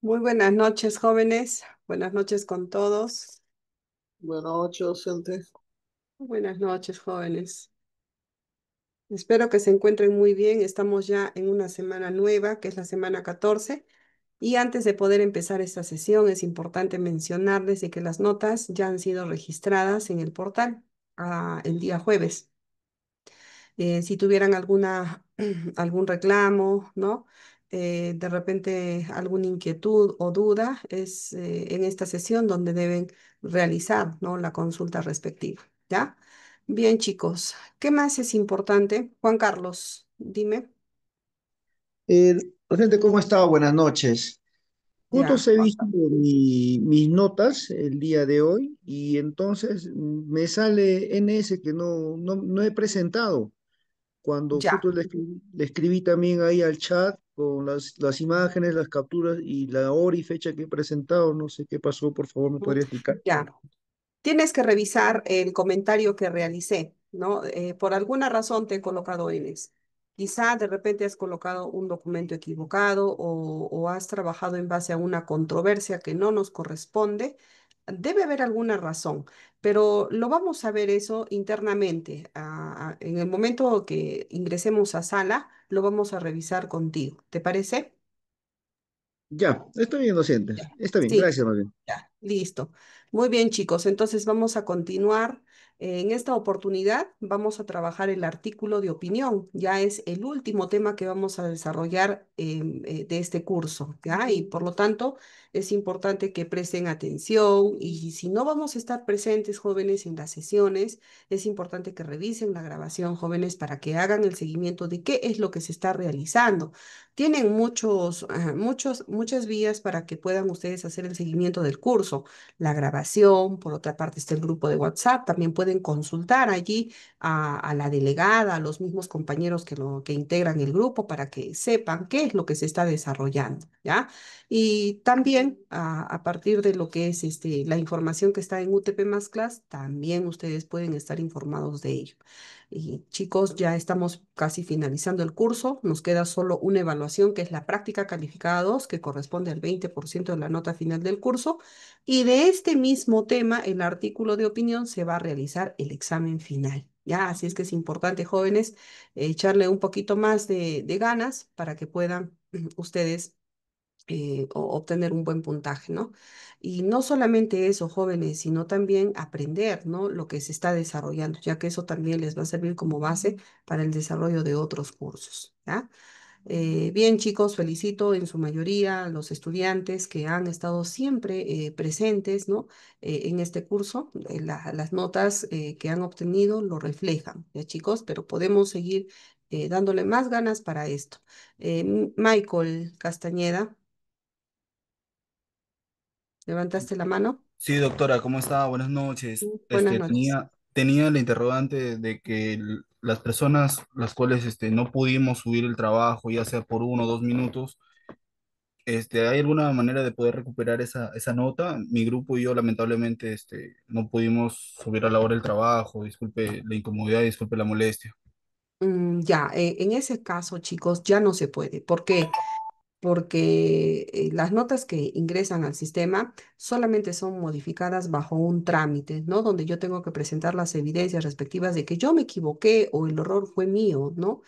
Muy buenas noches, jóvenes. Buenas noches con todos. Buenas noches, docente. Buenas noches, jóvenes. Espero que se encuentren muy bien. Estamos ya en una semana nueva, que es la semana 14. Y antes de poder empezar esta sesión, es importante mencionarles de que las notas ya han sido registradas en el portal el día jueves. Si tuvieran algún reclamo, ¿no? De repente alguna inquietud o duda, es en esta sesión donde deben realizar, ¿no? La consulta respectiva, ¿ya? Bien, chicos, ¿qué más es importante? Juan Carlos, dime. Docente, ¿cómo está? Buenas noches. Justo Ya, he Juan visto Carlos. mis notas el día de hoy y entonces me sale NS que no he presentado. Cuando Ya. justo le escribí también ahí al chat con las imágenes, las capturas y la hora y fecha que he presentado, no sé qué pasó, por favor, ¿me Ujú. podría explicar? Ya. Tienes que revisar el comentario que realicé, ¿no? Por alguna razón te he colocado Ns. Quizá de repente has colocado un documento equivocado o has trabajado en base a una controversia que no nos corresponde. Debe haber alguna razón, pero lo vamos a ver eso internamente. En el momento que ingresemos a sala, lo vamos a revisar contigo. ¿Te parece? Ya, está bien, docente. Ya. Está bien, Sí. gracias, más bien. Ya, listo. Muy bien, chicos. Entonces vamos a continuar. En esta oportunidad vamos a trabajar el artículo de opinión. Ya es el último tema que vamos a desarrollar de este curso, ¿ya? Y por lo tanto es importante que presten atención y si no vamos a estar presentes, jóvenes, en las sesiones, es importante que revisen la grabación, jóvenes, para que hagan el seguimiento de qué es lo que se está realizando. Tienen muchas vías para que puedan ustedes hacer el seguimiento del curso. La grabación, por otra parte está el grupo de WhatsApp, también pueden consultar allí a la delegada, a los mismos compañeros que integran el grupo para que sepan qué es lo que se está desarrollando, ¿ya? Y también a partir de lo que es la información que está en UTP más Class, también ustedes pueden estar informados de ello. Y chicos, ya estamos casi finalizando el curso. Nos queda solo una evaluación que es la práctica calificada 2 que corresponde al 20% de la nota final del curso. Y de este mismo tema, el artículo de opinión, se va a realizar el examen final. Ya, así es que es importante, jóvenes, echarle un poquito más de ganas para que puedan ustedes obtener un buen puntaje, ¿no? Y no solamente eso, jóvenes, sino también aprender, ¿no? Lo que se está desarrollando, ya que eso también les va a servir como base para el desarrollo de otros cursos, ¿ya? Bien, chicos, felicito en su mayoría a los estudiantes que han estado siempre presentes, ¿no? En este curso. Las notas que han obtenido lo reflejan, ¿ya, chicos? Pero podemos seguir dándole más ganas para esto. Michael Castañeda. ¿Levantaste la mano? Sí, doctora, ¿cómo está? Buenas noches. Buenas noches. Tenía la interrogante de que las personas las cuales no pudimos subir el trabajo, ya sea por 1 o 2 minutos, ¿hay alguna manera de poder recuperar esa nota? Mi grupo y yo lamentablemente no pudimos subir a la hora el trabajo. Disculpe la incomodidad, disculpe la molestia. Ya, en ese caso, chicos, ya no se puede. ¿Por qué? Porque las notas que ingresan al sistema solamente son modificadas bajo un trámite, ¿no? Donde yo tengo que presentar las evidencias respectivas de que yo me equivoqué o el error fue mío, ¿no?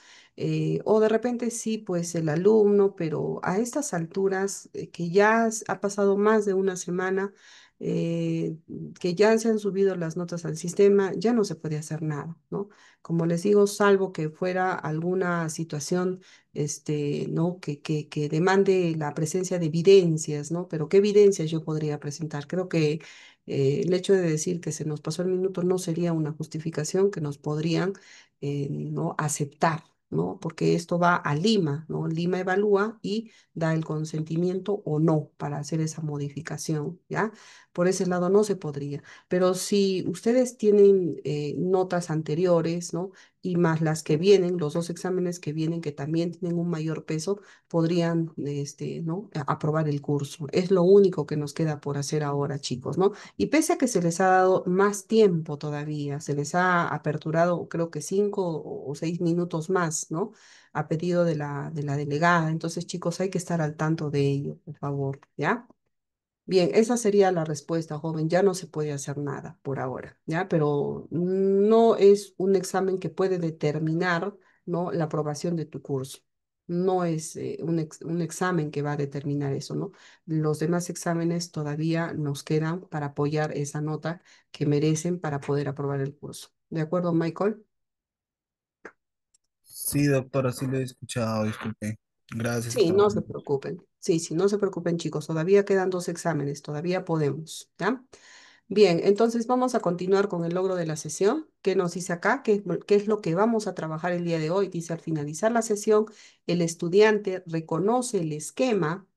O de repente sí, pues el alumno, pero a estas alturas que ya ha pasado más de una semana, eh, que ya se han subido las notas al sistema, ya no se puede hacer nada, ¿no? Como les digo, salvo que fuera alguna situación ¿no? Que demande la presencia de evidencias, ¿no? Pero ¿qué evidencias yo podría presentar? Creo que el hecho de decir que se nos pasó el minuto no sería una justificación que nos podrían, ¿no? aceptar, ¿no? Porque esto va a Lima, ¿no? Lima evalúa y da el consentimiento o no para hacer esa modificación, ¿ya? Por ese lado no se podría. Pero si ustedes tienen notas anteriores, ¿no? y más las que vienen, los dos exámenes que vienen, que también tienen un mayor peso, podrían, ¿no? Aprobar el curso. Es lo único que nos queda por hacer ahora, chicos, ¿no? Y pese a que se les ha dado más tiempo todavía, se les ha aperturado, creo que 5 o 6 minutos más, ¿no? A pedido de la delegada. Entonces, chicos, hay que estar al tanto de ello, por favor, ¿ya? Bien, esa sería la respuesta, joven. Ya no se puede hacer nada por ahora, ¿ya? Pero no es un examen que puede determinar, ¿no? La aprobación de tu curso. No es un examen que va a determinar eso, ¿no? Los demás exámenes todavía nos quedan para apoyar esa nota que merecen para poder aprobar el curso. ¿De acuerdo, Michael? Sí, doctora, sí lo he escuchado, disculpe. Gracias Sí, por no se la... preocupen. Sí, sí, no se preocupen, chicos. Todavía quedan 2 exámenes, todavía podemos, ¿ya? Bien, entonces vamos a continuar con el logro de la sesión. ¿Qué nos dice acá? ¿Qué es lo que vamos a trabajar el día de hoy? Dice, al finalizar la sesión, el estudiante reconoce el esquema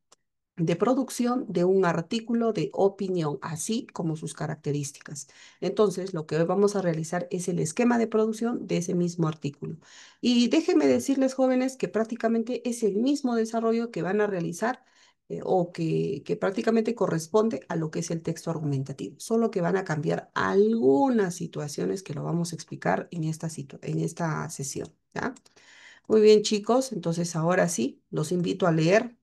de producción de un artículo de opinión, así como sus características. Entonces, lo que hoy vamos a realizar es el esquema de producción de ese mismo artículo. Y déjenme decirles, jóvenes, que prácticamente es el mismo desarrollo que van a realizar o que prácticamente corresponde a lo que es el texto argumentativo, solo que van a cambiar algunas situaciones que lo vamos a explicar en en esta sesión, ¿ya? Muy bien, chicos, entonces ahora sí, los invito a leer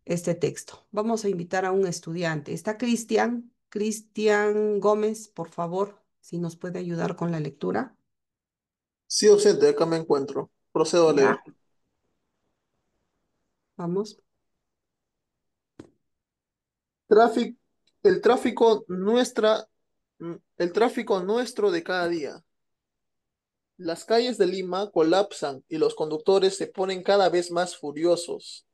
este texto. Vamos a invitar a un estudiante. Está Cristian, Cristian Gómez, por favor, si nos puede ayudar con la lectura. Sí, docente, acá me encuentro. Procedo a leer. Ya, vamos. Tráfico, el tráfico el tráfico nuestro de cada día. Las calles de Lima colapsan y los conductores se ponen cada vez más furiosos.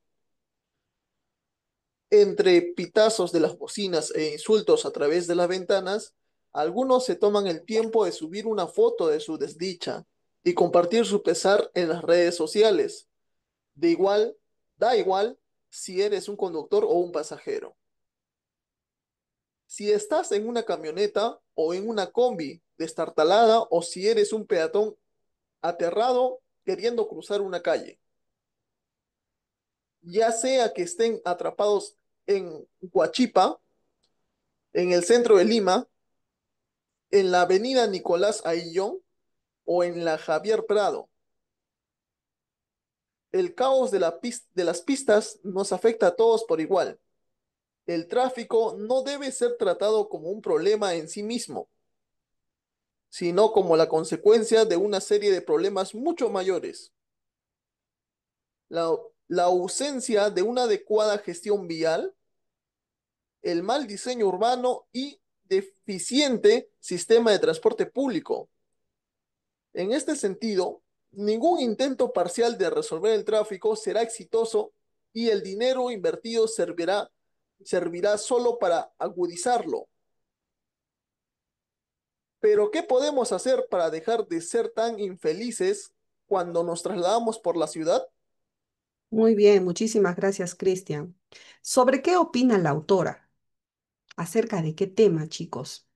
Entre pitazos de las bocinas e insultos a través de las ventanas, algunos se toman el tiempo de subir una foto de su desdicha y compartir su pesar en las redes sociales. De igual, da igual si eres un conductor o un pasajero. Si estás en una camioneta o en una combi destartalada o si eres un peatón aterrado queriendo cruzar una calle, ya sea que estén atrapados en Huachipa, en el centro de Lima, en la avenida Nicolás Ayllón o en la Javier Prado. El caos de las pistas nos afecta a todos por igual. El tráfico no debe ser tratado como un problema en sí mismo, sino como la consecuencia de una serie de problemas mucho mayores. La, la ausencia de una adecuada gestión vial, el mal diseño urbano y deficiente sistema de transporte público. En este sentido, ningún intento parcial de resolver el tráfico será exitoso y el dinero invertido servirá solo para agudizarlo. Pero, ¿qué podemos hacer para dejar de ser tan infelices cuando nos trasladamos por la ciudad? Muy bien, muchísimas gracias, Cristian. ¿Sobre qué opina la autora? ¿Acerca de qué tema, chicos?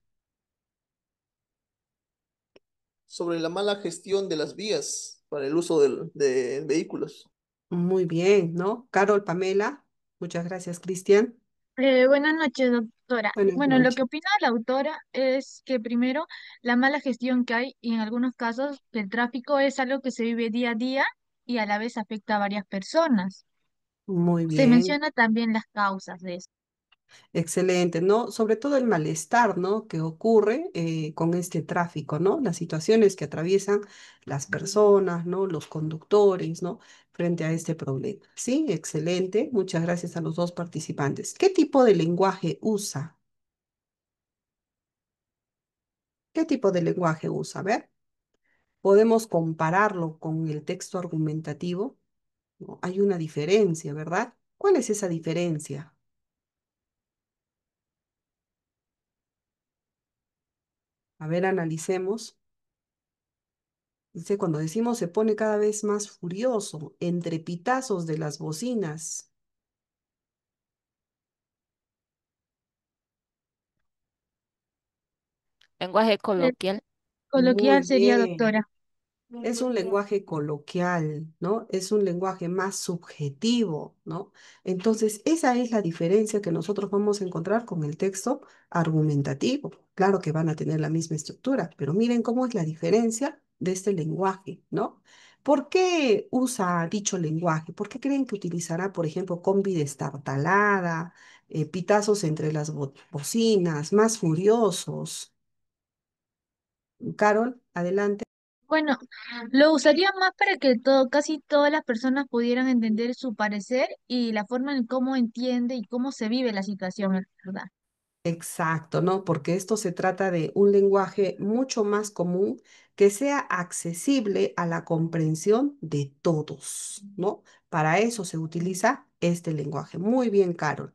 Sobre la mala gestión de las vías para el uso de vehículos. Muy bien, ¿no? Carol, Pamela, muchas gracias, Cristian. Buenas noches, doctora. Buenas Bueno, lo que noches. opina la autora es que primero la mala gestión que hay y en algunos casos que el tráfico es algo que se vive día a día y a la vez afecta a varias personas. Muy Se bien. menciona también las causas de eso. Excelente, ¿no? Sobre todo el malestar, ¿no? Que ocurre con este tráfico, ¿no? Las situaciones que atraviesan las personas, ¿no? Los conductores, ¿no? Frente a este problema. Sí, excelente. Muchas gracias a los dos participantes. ¿Qué tipo de lenguaje usa? ¿Qué tipo de lenguaje usa? A ver, podemos compararlo con el texto argumentativo, ¿no? Hay una diferencia, ¿verdad? ¿Cuál es esa diferencia? A ver, analicemos. Dice, cuando decimos se pone cada vez más furioso entre pitazos de las bocinas. Lenguaje El coloquial. Muy coloquial sería bien, doctora. Es un lenguaje coloquial, ¿no? Es un lenguaje más subjetivo, ¿no? Entonces, esa es la diferencia que nosotros vamos a encontrar con el texto argumentativo. Claro que van a tener la misma estructura, pero miren cómo es la diferencia de este lenguaje, ¿no? ¿Por qué usa dicho lenguaje? ¿Por qué creen que utilizará, por ejemplo, combi destartalada, pitazos entre las bocinas, más furiosos? Carol, adelante. Bueno, lo usaría más para que casi todas las personas pudieran entender su parecer y la forma en cómo entiende y cómo se vive la situación, ¿verdad? Exacto, ¿no? Porque esto se trata de un lenguaje mucho más común que sea accesible a la comprensión de todos, ¿no? Para eso se utiliza este lenguaje. Muy bien, Carol.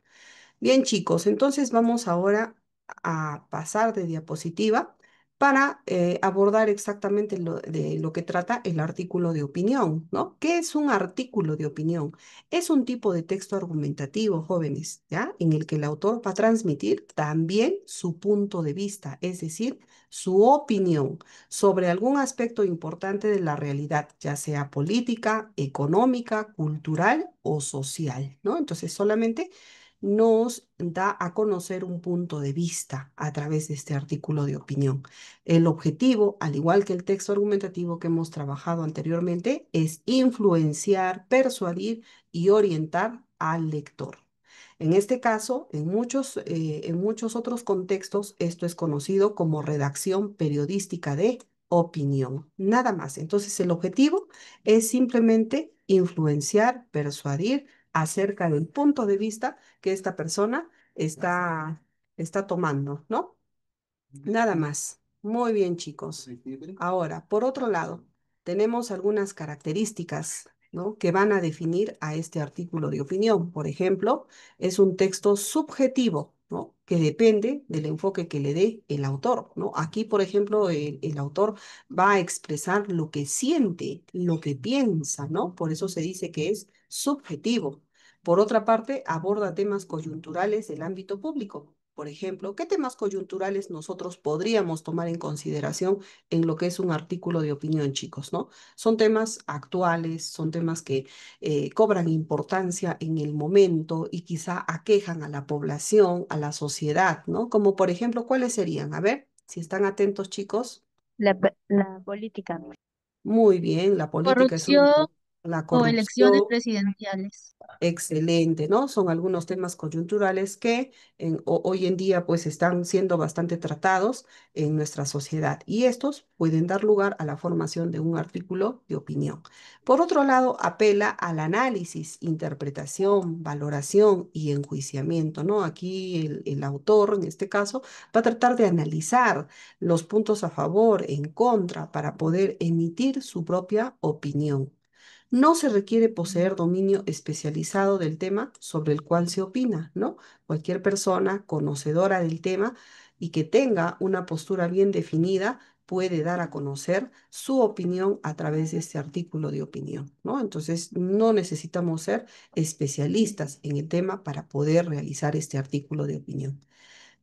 Bien, chicos, entonces vamos ahora a pasar de diapositiva para abordar exactamente de lo que trata el artículo de opinión, ¿no? ¿Qué es un artículo de opinión? Es un tipo de texto argumentativo, jóvenes, ¿ya? En el que el autor va a transmitir también su punto de vista, es decir, su opinión sobre algún aspecto importante de la realidad, ya sea política, económica, cultural o social, ¿no? Entonces, solamente nos da a conocer un punto de vista a través de este artículo de opinión. El objetivo, al igual que el texto argumentativo que hemos trabajado anteriormente, es influenciar, persuadir y orientar al lector. En este caso, en muchos otros contextos, esto es conocido como redacción periodística de opinión. Nada más. Entonces, el objetivo es simplemente influenciar, persuadir acerca del punto de vista que esta persona está tomando, ¿no? Nada más. Muy bien, chicos. Ahora, por otro lado, tenemos algunas características, ¿no? Que van a definir a este artículo de opinión. Por ejemplo, es un texto subjetivo, ¿no? Que depende del enfoque que le dé el autor, ¿no? Aquí, por ejemplo, el autor va a expresar lo que siente, lo que piensa, ¿no? Por eso se dice que es subjetivo. Por otra parte, aborda temas coyunturales del ámbito público. Por ejemplo, ¿qué temas coyunturales nosotros podríamos tomar en consideración en lo que es un artículo de opinión, chicos, ¿no? Son temas actuales, son temas que cobran importancia en el momento y quizá aquejan a la población, a la sociedad, ¿no? Como por ejemplo, ¿cuáles serían? A ver, si están atentos, chicos. La política. Muy bien, la política es uno, Corrupción la o elecciones corrupción. presidenciales. Excelente, ¿no? Son algunos temas coyunturales que hoy en día pues están siendo bastante tratados en nuestra sociedad y estos pueden dar lugar a la formación de un artículo de opinión. Por otro lado, apela al análisis, interpretación, valoración y enjuiciamiento, ¿no? Aquí el autor, en este caso, va a tratar de analizar los puntos a favor, en contra, para poder emitir su propia opinión. No se requiere poseer dominio especializado del tema sobre el cual se opina, ¿no? Cualquier persona conocedora del tema y que tenga una postura bien definida puede dar a conocer su opinión a través de este artículo de opinión, ¿no? Entonces, no necesitamos ser especialistas en el tema para poder realizar este artículo de opinión.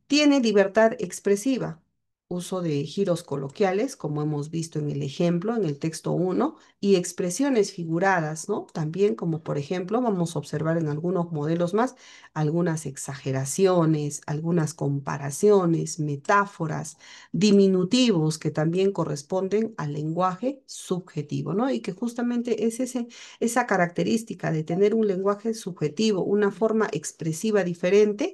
Tiene libertad expresiva, uso de giros coloquiales, como hemos visto en el ejemplo, en el texto uno, y expresiones figuradas, ¿no? También como por ejemplo, vamos a observar en algunos modelos más algunas exageraciones, algunas comparaciones, metáforas, diminutivos que también corresponden al lenguaje subjetivo, ¿no? Y que justamente es esa característica de tener un lenguaje subjetivo, una forma expresiva diferente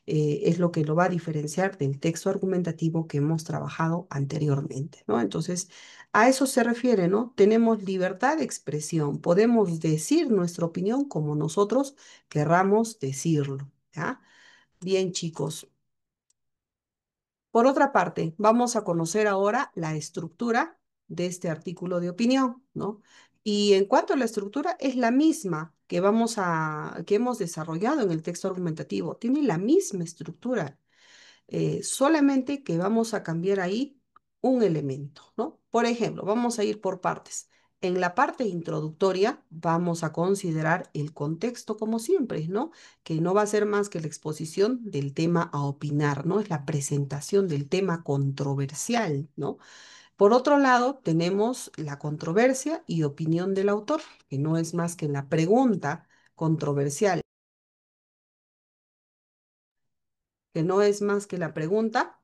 es lo que lo va a diferenciar del texto argumentativo que hemos trabajado anteriormente, ¿no? Entonces, a eso se refiere, ¿no? Tenemos libertad de expresión, podemos decir nuestra opinión como nosotros querramos decirlo, ¿ya? Bien, chicos. Por otra parte, vamos a conocer ahora la estructura de este artículo de opinión, ¿no? Y en cuanto a la estructura, es la misma que hemos desarrollado en el texto argumentativo. Tiene la misma estructura solamente que vamos a cambiar ahí un elemento, ¿no? Por ejemplo, vamos a ir por partes. En la parte introductoria vamos a considerar el contexto como siempre, ¿no? Que no va a ser más que la exposición del tema a opinar, ¿no? Es la presentación del tema controversial, ¿no? Por otro lado, tenemos la controversia y opinión del autor, que no es más que la pregunta controversial, que no es más que la pregunta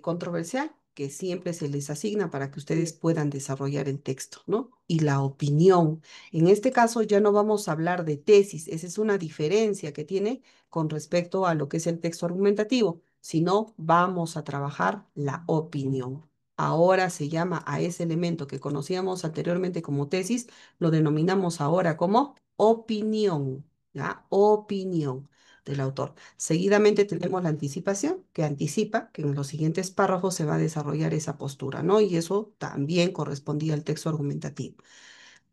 controversial que siempre se les asigna para que ustedes puedan desarrollar el texto, ¿no? Y la opinión. En este caso ya no vamos a hablar de tesis, esa es una diferencia que tiene con respecto a lo que es el texto argumentativo, sino vamos a trabajar la opinión. Ahora se llama a ese elemento que conocíamos anteriormente como tesis, lo denominamos ahora como opinión, ¿ya? Opinión del autor. Seguidamente tenemos la anticipación, que anticipa que en los siguientes párrafos se va a desarrollar esa postura, ¿no? Y eso también correspondía al texto argumentativo.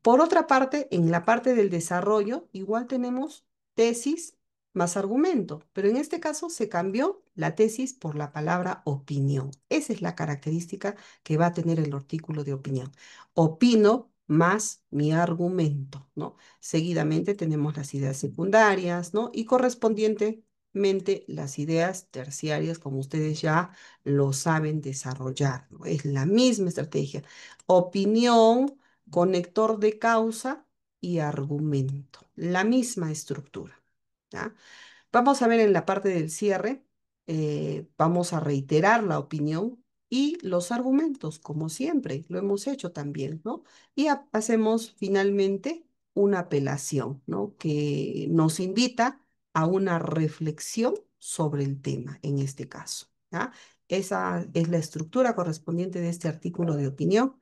Por otra parte, en la parte del desarrollo, igual tenemos tesis más argumento, pero en este caso se cambió la tesis por la palabra opinión. Esa es la característica que va a tener el artículo de opinión. Opino más mi argumento, ¿no? Seguidamente tenemos las ideas secundarias, ¿no? Y correspondientemente las ideas terciarias, como ustedes ya lo saben desarrollar, ¿no? Es la misma estrategia. Opinión, conector de causa y argumento. La misma estructura. ¿Ya? Vamos a ver en la parte del cierre, vamos a reiterar la opinión y los argumentos, como siempre, lo hemos hecho también, ¿no? Y hacemos finalmente una apelación, ¿no? Que nos invita a una reflexión sobre el tema, en este caso, ¿ya? Esa es la estructura correspondiente de este artículo de opinión.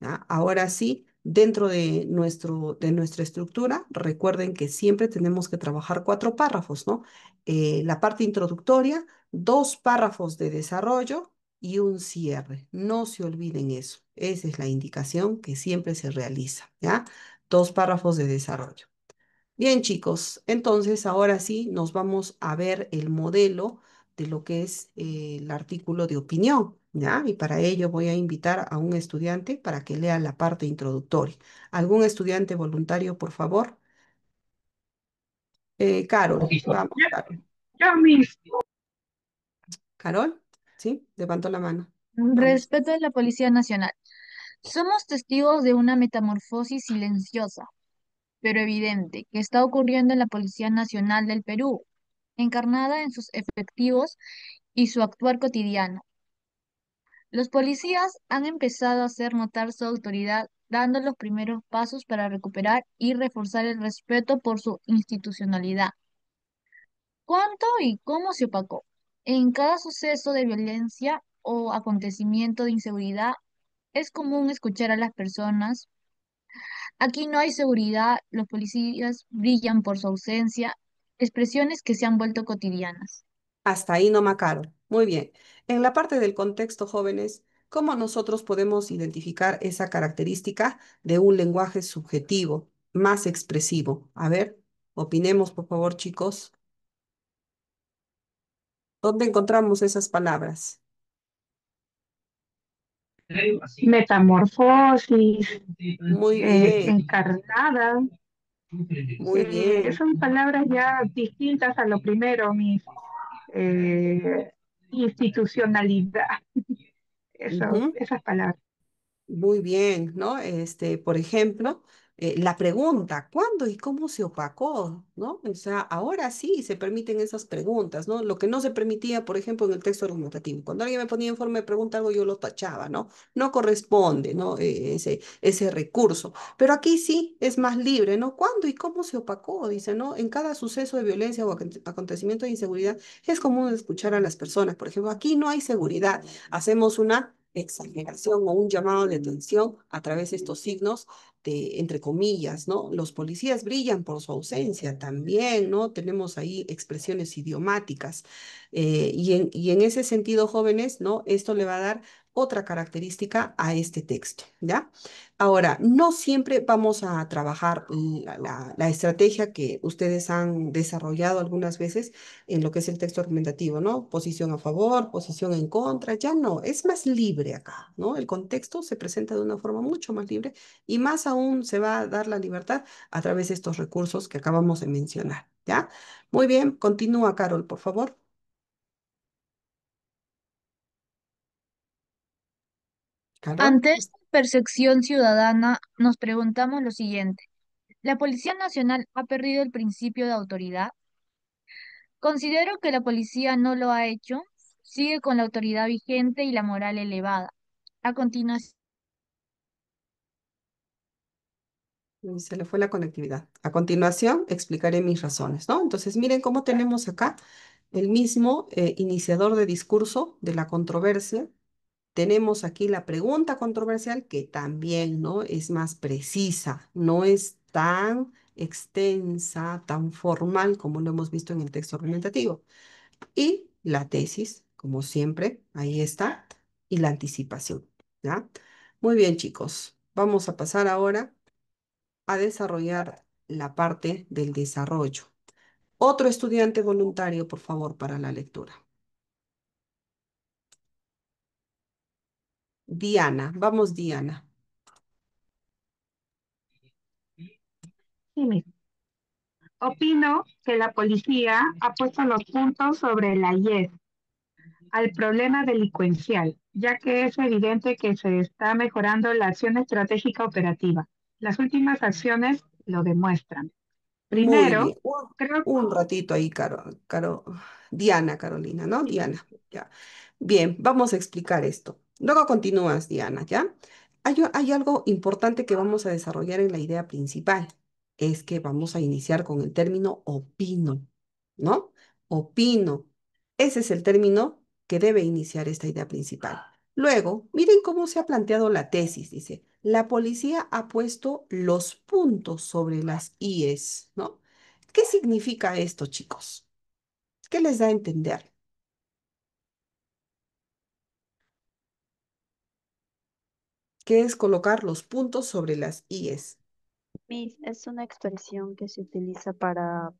¿Ya? Ahora sí, dentro de nuestra estructura, recuerden que siempre tenemos que trabajar 4 párrafos, ¿no? La parte introductoria, 2 párrafos de desarrollo y un cierre. No se olviden eso. Esa es la indicación que siempre se realiza, ¿ya? 2 párrafos de desarrollo. Bien, chicos, entonces ahora sí nos vamos a ver el modelo de lo que es el artículo de opinión, ¿ya? Y para ello voy a invitar a un estudiante para que lea la parte introductoria. ¿Algún estudiante voluntario, por favor? Carol, vamos, Carol. Yo mismo. Carol, ¿sí? Levantó la mano. Vamos. Respeto a la Policía Nacional. Somos testigos de una metamorfosis silenciosa, pero evidente, que está ocurriendo en la Policía Nacional del Perú, encarnada en sus efectivos y su actuar cotidiano. Los policías han empezado a hacer notar su autoridad, dando los primeros pasos para recuperar y reforzar el respeto por su institucionalidad. ¿Cuánto y cómo se opacó? En cada suceso de violencia o acontecimiento de inseguridad, es común escuchar a las personas: aquí no hay seguridad, los policías brillan por su ausencia, expresiones que se han vuelto cotidianas. Hasta ahí no Carol. Muy bien. En la parte del contexto, jóvenes, ¿cómo nosotros podemos identificar esa característica de un lenguaje subjetivo, más expresivo? A ver, opinemos, por favor, chicos. ¿Dónde encontramos esas palabras? Metamorfosis, Muy bien, encarnada, muy bien. son palabras ya distintas a lo primero, mis institucionalidad, Ujú. esas palabras. Muy bien, ¿no? Por ejemplo, la pregunta, ¿cuándo y cómo se opacó? ¿No? O sea, ahora sí se permiten esas preguntas, ¿no? Lo que no se permitía, por ejemplo, en el texto argumentativo. Cuando alguien me ponía en forma de pregunta algo, yo lo tachaba, ¿no? No corresponde, ¿no? Ese recurso. Pero aquí sí es más libre, ¿no? ¿Cuándo y cómo se opacó? Dice, ¿no? En cada suceso de violencia o acontecimiento de inseguridad es común escuchar a las personas. Por ejemplo, aquí no hay seguridad. Hacemos una exageración o un llamado de atención a través de estos signos de, entre comillas, ¿no? Los policías brillan por su ausencia también, ¿no? Tenemos ahí expresiones idiomáticas. Y en ese sentido, jóvenes, ¿no? Esto le va a dar otra característica a este texto, ¿ya? Ahora, no siempre vamos a trabajar la estrategia que ustedes han desarrollado algunas veces en lo que es el texto argumentativo, ¿no? Posición a favor, posición en contra, ya no, es más libre acá, ¿no? El contexto se presenta de una forma mucho más libre y más aún se va a dar la libertad a través de estos recursos que acabamos de mencionar, ¿ya? Muy bien, continúa, Carol, por favor. Carol. Ante esta percepción ciudadana, nos preguntamos lo siguiente. ¿La Policía Nacional ha perdido el principio de autoridad? Considero que la policía no lo ha hecho, sigue con la autoridad vigente y la moral elevada. A continuación, Y se le fue la conectividad. A continuación, explicaré mis razones, ¿no? Entonces, miren cómo tenemos acá el mismo iniciador de discurso de la controversia. Tenemos aquí la pregunta controversial que también, ¿no? Es más precisa, no es tan extensa, tan formal como lo hemos visto en el texto argumentativo. Y la tesis, como siempre, ahí está, y la anticipación, ¿ya? Muy bien, chicos. Vamos a pasar ahora a desarrollar la parte del desarrollo. Otro estudiante voluntario, por favor, para la lectura. Diana, vamos, Diana. Sí, opino que la policía ha puesto los puntos sobre la IES al problema delincuencial, ya que es evidente que se está mejorando la acción estratégica operativa. Las últimas acciones lo demuestran. Muy bien. Primero, creo, Un ratito ahí, Diana, Carolina, ¿no? Diana, ya. Bien, vamos a explicar esto. Luego continúas, Diana, ¿ya? Hay algo importante que vamos a desarrollar en la idea principal. Es que vamos a iniciar con el término opino, ¿no? Opino. Ese es el término que debe iniciar esta idea principal. Luego, miren cómo se ha planteado la tesis. Dice, la policía ha puesto los puntos sobre las IES, ¿no? ¿Qué significa esto, chicos? ¿Qué les da a entender? ¿Qué es colocar los puntos sobre las IES? Miss, es una expresión que se utiliza para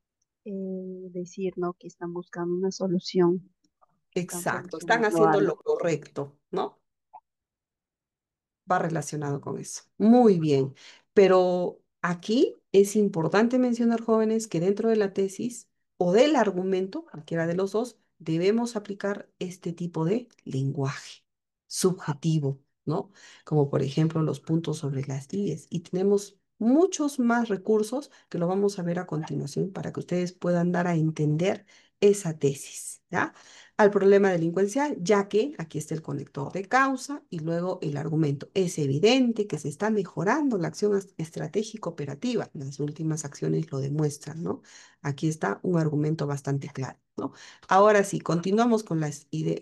decir, ¿no? Que están buscando una solución, que están Exacto, están solucionando haciendo algo. lo correcto, ¿no? Va relacionado con eso. Muy bien, pero aquí es importante mencionar, jóvenes, que dentro de la tesis o del argumento, cualquiera de los dos, debemos aplicar este tipo de lenguaje subjetivo, ¿no? Como por ejemplo los puntos sobre las IES. Y tenemos muchos más recursos que lo vamos a ver a continuación para que ustedes puedan dar a entender esa tesis, ¿ya? Al problema delincuencial, ya que aquí está el conector de causa y luego el argumento. Es evidente que se está mejorando la acción estratégica operativa. Las últimas acciones lo demuestran, ¿no? Aquí está un argumento bastante claro, ¿no? Ahora sí, continuamos con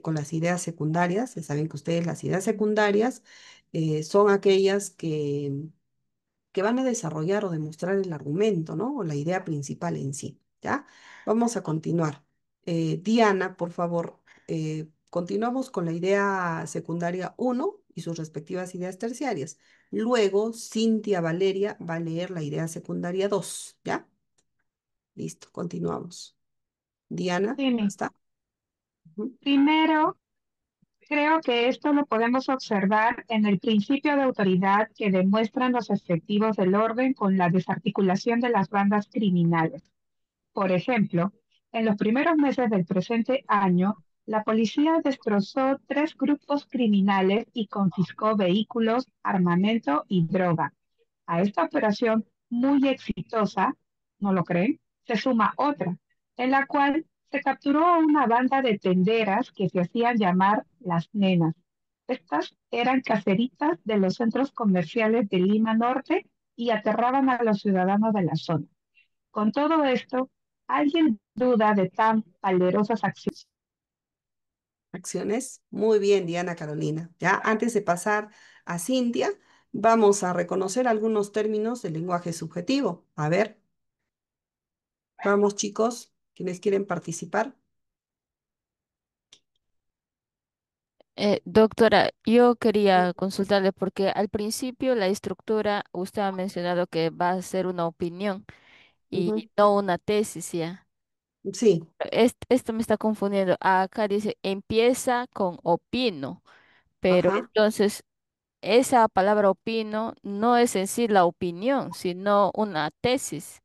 con las ideas secundarias. Ya saben que ustedes las ideas secundarias son aquellas que van a desarrollar o demostrar el argumento, ¿no? O la idea principal en sí, ¿ya? Vamos a continuar. Diana, por favor, continuamos con la idea secundaria uno y sus respectivas ideas terciarias. Luego, Cintia Valeria va a leer la idea secundaria 2, ¿ya? Listo, continuamos. Diana, sí, Miss. ¿está? Ujú. Primero, creo que esto lo podemos observar en el principio de autoridad que demuestran los efectivos del orden con la desarticulación de las bandas criminales. Por ejemplo, en los primeros meses del presente año, la policía destrozó 3 grupos criminales y confiscó vehículos, armamento y droga. A esta operación muy exitosa, ¿no lo creen? Se suma otra, en la cual se capturó a una banda de tenderas que se hacían llamar las nenas. Estas eran caseritas de los centros comerciales de Lima Norte y aterraban a los ciudadanos de la zona. Con todo esto, ¿alguien duda de tan valerosas acciones? Acciones. Muy bien, Diana Carolina. Ya, antes de pasar a Cintia, vamos a reconocer algunos términos del lenguaje subjetivo. A ver, vamos, chicos, quienes quieren participar. Doctora, yo quería consultarle porque al principio la estructura, usted ha mencionado que va a ser una opinión Ujú. y no una tesis, ¿ya? Sí, Esto me está confundiendo. Acá dice empieza con opino, pero ajá. entonces esa palabra opino no es en sí la opinión, sino una tesis.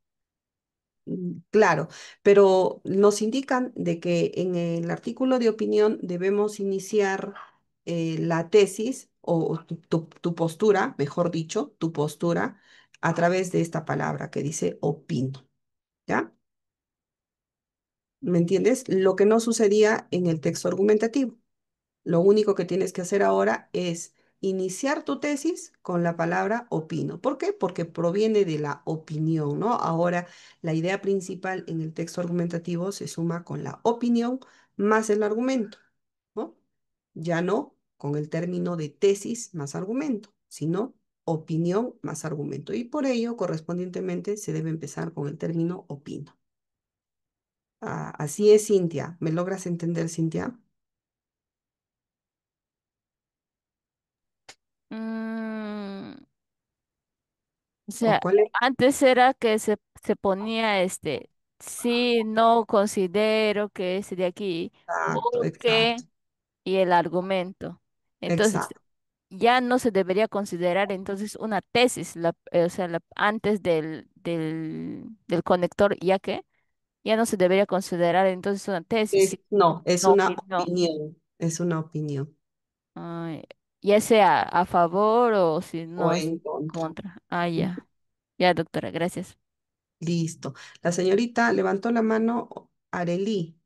Claro, pero nos indican de que en el artículo de opinión debemos iniciar la tesis o tu postura, mejor dicho, tu postura a través de esta palabra que dice opino, ¿ya? ¿Me entiendes? Lo que no sucedía en el texto argumentativo. Lo único que tienes que hacer ahora es iniciar tu tesis con la palabra opino. ¿Por qué? Porque proviene de la opinión, ¿no? Ahora, la idea principal en el texto argumentativo se suma con la opinión más el argumento, ¿no? Ya no con el término de tesis más argumento, sino opinión más argumento. Y por ello, correspondientemente, se debe empezar con el término opino. Ah, así es, Cintia. ¿Me logras entender, Cintia? Mm, o ¿O sea, cuál es? antes era que se ponía sí, no considero que es de aquí, Exacto, porque, exacto, y el argumento. Entonces, exacto. ya no se debería considerar entonces una tesis, o sea, antes del conector, ya que ya no se debería considerar entonces una tesis, sí, No, es no una opinión. opinión, es una opinión. Ay, ya sea a favor o si O no es en contra. contra. Ah, Ujú. ya. Ya, doctora, gracias. Listo. La señorita levantó la mano, Arelí.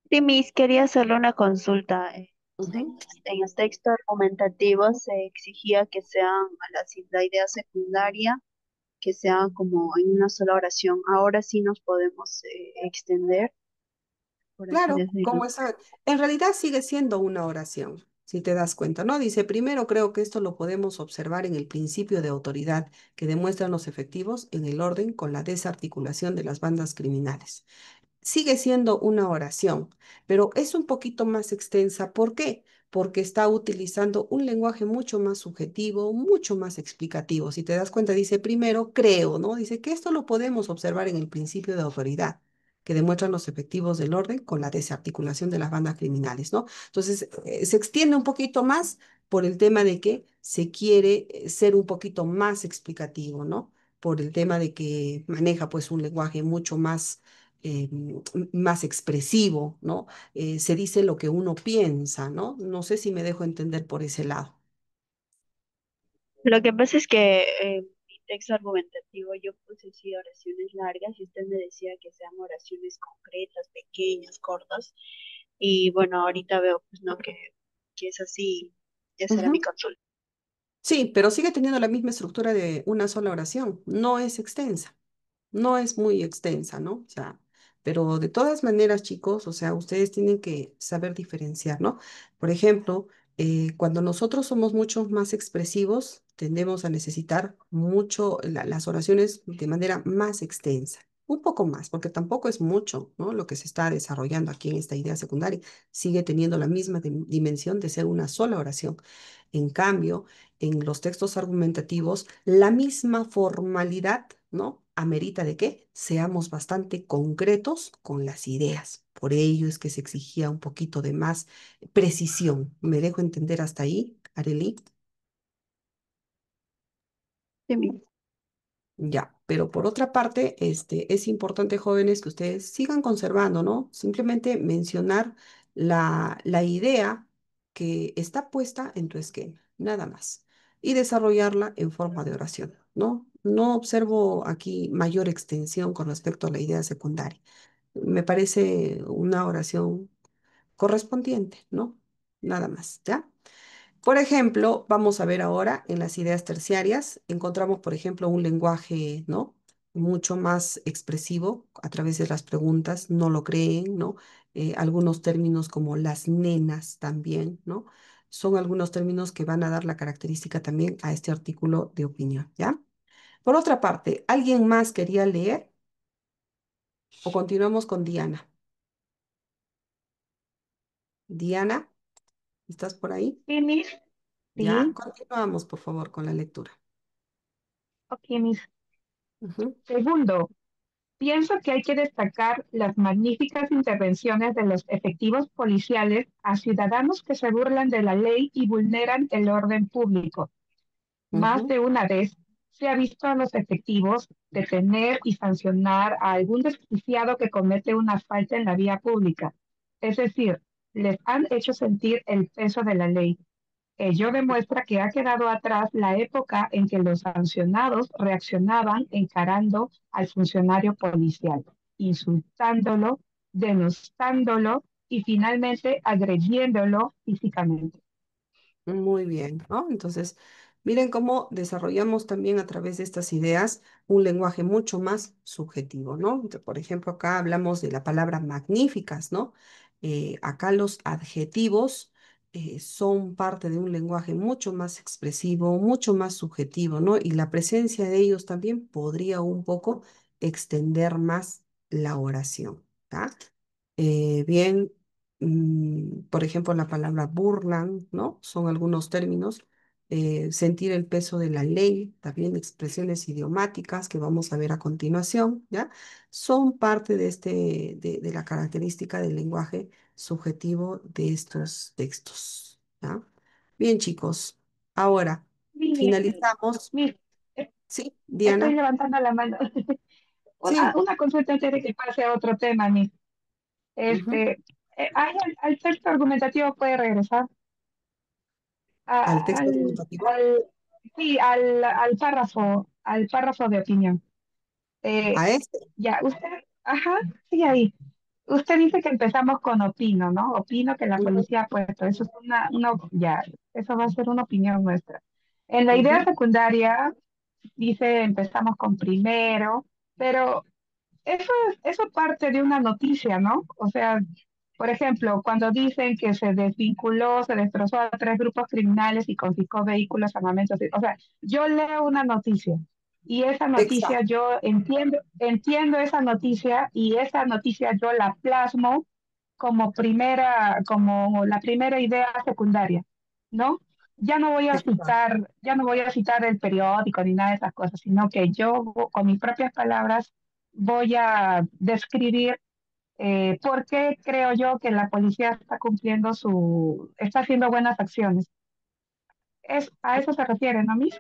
Sí, Miss, quería hacerle una consulta. Ujú. En el texto argumentativo se exigía que sean la idea secundaria, que sean como en una sola oración. Ahora sí nos podemos extender, por así Claro, decirlo. como esa, en realidad sigue siendo una oración, si te das cuenta, ¿no? Dice, primero creo que esto lo podemos observar en el principio de autoridad que demuestran los efectivos en el orden con la desarticulación de las bandas criminales. Sigue siendo una oración, pero es un poquito más extensa. ¿Por qué? Porque está utilizando un lenguaje mucho más subjetivo, mucho más explicativo. Si te das cuenta, dice primero, creo, ¿no? Dice que esto lo podemos observar en el principio de autoridad, que demuestran los efectivos del orden con la desarticulación de las bandas criminales, ¿no? Entonces, se extiende un poquito más por el tema de que se quiere ser un poquito más explicativo, ¿no? Por el tema de que maneja pues un lenguaje mucho más más expresivo, ¿no? Se dice lo que uno piensa, ¿no? No sé si me dejo entender por ese lado. Lo que pasa es que mi texto argumentativo yo puse sí oraciones largas y usted me decía que sean oraciones concretas, pequeñas, cortas. Y bueno, ahorita veo pues no que es así. Esa era mi Ujú. consulta. Sí, pero sigue teniendo la misma estructura de una sola oración. No es extensa. No es muy extensa, ¿no? O sea, pero de todas maneras, chicos, o sea, ustedes tienen que saber diferenciar, ¿no? Por ejemplo, cuando nosotros somos mucho más expresivos, tendemos a necesitar mucho las oraciones de manera más extensa, un poco más, porque tampoco es mucho, ¿no? Lo que se está desarrollando aquí en esta idea secundaria sigue teniendo la misma dimensión de ser una sola oración. En cambio, en los textos argumentativos, la misma formalidad, ¿no? Amerita de que seamos bastante concretos con las ideas. Por ello es que se exigía un poquito de más precisión. ¿Me dejo entender hasta ahí, Arely? Sí, mi- Ya, pero por otra parte, es importante, jóvenes, que ustedes sigan conservando, ¿no? Simplemente mencionar la idea que está puesta en tu esquema, nada más, y desarrollarla en forma de oración, ¿no? No observo aquí mayor extensión con respecto a la idea secundaria. Me parece una oración correspondiente, ¿no? Nada más, ¿ya? Por ejemplo, vamos a ver ahora en las ideas terciarias, encontramos, por ejemplo, un lenguaje, ¿no? Mucho más expresivo a través de las preguntas, no lo creen, ¿no? Algunos términos como las nenas también, ¿no? Son algunos términos que van a dar la característica también a este artículo de opinión, ¿ya? Por otra parte, ¿alguien más quería leer o continuamos con Diana? Diana, ¿estás por ahí? Sí, Miss. Ya, Sí. continuamos, por favor, con la lectura. Ok, Miss. Ujú, Segundo, pienso que hay que destacar las magníficas intervenciones de los efectivos policiales a ciudadanos que se burlan de la ley y vulneran el orden público. Más ujú. de una vez se ha visto a los efectivos detener y sancionar a algún desquiciado que comete una falta en la vía pública. Es decir, les han hecho sentir el peso de la ley. Ello demuestra que ha quedado atrás la época en que los sancionados reaccionaban encarando al funcionario policial, insultándolo, denostándolo y finalmente agrediéndolo físicamente. Muy bien, ¿no? Entonces, miren cómo desarrollamos también a través de estas ideas un lenguaje mucho más subjetivo, ¿no? Por ejemplo, acá hablamos de la palabra magníficas, ¿no? Acá los adjetivos son parte de un lenguaje mucho más expresivo, mucho más subjetivo, ¿no? Y la presencia de ellos también podría un poco extender más la oración, ¿tá? Bien, por ejemplo, la palabra burlan, ¿no? Son algunos términos. Sentir el peso de la ley, también expresiones idiomáticas que vamos a ver a continuación, ¿ya? Son parte de, de la característica del lenguaje subjetivo de estos textos, ¿ya? Bien, chicos, ahora Mire, finalizamos. mire, eh, Sí, estoy Diana. levantando la mano. Sí. Una consulta antes de que pase a otro tema, Miss. Ujú. Este, al texto argumentativo puede regresar Al a- texto al, argumentativo. al, sí, al párrafo de opinión. Eh, A este. ya, usted, ajá, sí, ahí. Usted dice que empezamos con opino, ¿no? Opino que la Ujú, policía ha puesto. Eso es ya, eso va a ser una opinión nuestra. En la idea ujú. secundaria dice empezamos con primero, pero eso parte de una noticia, ¿no? O sea, por ejemplo, cuando dicen que se desvinculó, se destrozó a 3 grupos criminales y confiscó vehículos, armamentos, o sea, yo leo una noticia y esa noticia Exacto. yo entiendo esa noticia y esa noticia yo la plasmo como la primera idea secundaria, ¿no? Ya no voy a citar el periódico ni nada de esas cosas, sino que yo con mis propias palabras voy a describir por qué creo yo que la policía está haciendo buenas acciones. A eso se refiere, ¿no, Miss?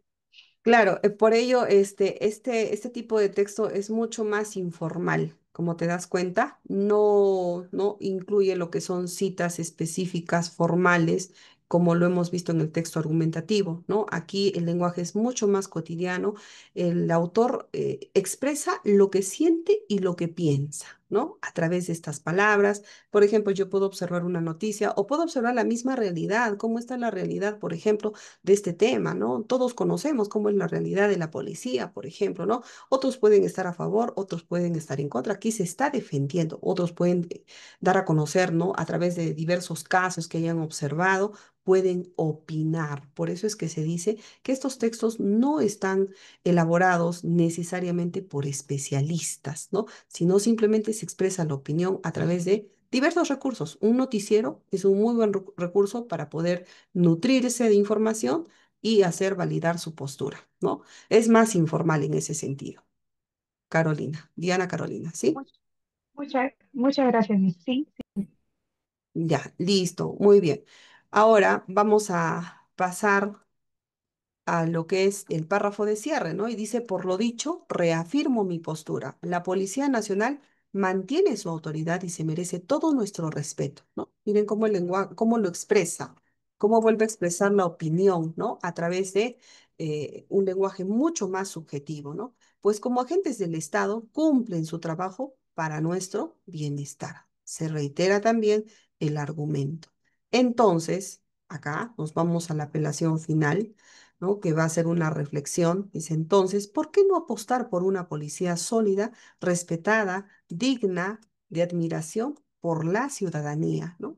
Claro, por ello este tipo de texto es mucho más informal, como te das cuenta, no incluye lo que son citas específicas formales, como lo hemos visto en el texto argumentativo, ¿no? Aquí el lenguaje es mucho más cotidiano, el autor expresa lo que siente y lo que piensa, ¿no? A través de estas palabras. Por ejemplo, yo puedo observar una noticia o puedo observar la misma realidad, cómo está la realidad, por ejemplo de este tema, ¿no? Todos conocemos cómo es la realidad de la policía, por ejemplo, ¿no? Otros pueden estar a favor, otros pueden estar en contra. Aquí se está defendiendo, otros pueden dar a conocer, ¿no? A través de diversos casos que hayan observado, pueden opinar. Por eso es que se dice que estos textos no están elaborados necesariamente por especialistas, ¿no? Sino simplemente se expresa la opinión a través de diversos recursos. Un noticiero es un muy buen recurso para poder nutrirse de información y hacer validar su postura, ¿no? Es más informal en ese sentido. Carolina, Diana Carolina, ¿sí? Much- muchas gracias, Miss. Sí, Ya, listo, muy bien. Ahora vamos a pasar a lo que es el párrafo de cierre, ¿no? Y dice, por lo dicho, reafirmo mi postura. La Policía Nacional mantiene su autoridad y se merece todo nuestro respeto, ¿no? Miren cómo el lenguaje, cómo lo expresa, cómo vuelve a expresar la opinión, ¿no? A través de un lenguaje mucho más subjetivo, ¿no? Pues como agentes del Estado cumplen su trabajo para nuestro bienestar. Se reitera también el argumento. Entonces, acá nos vamos a la apelación final, ¿no? Que va a ser una reflexión. Dice entonces, ¿por qué no apostar por una policía sólida, respetada, digna de admiración por la ciudadanía, ¿no?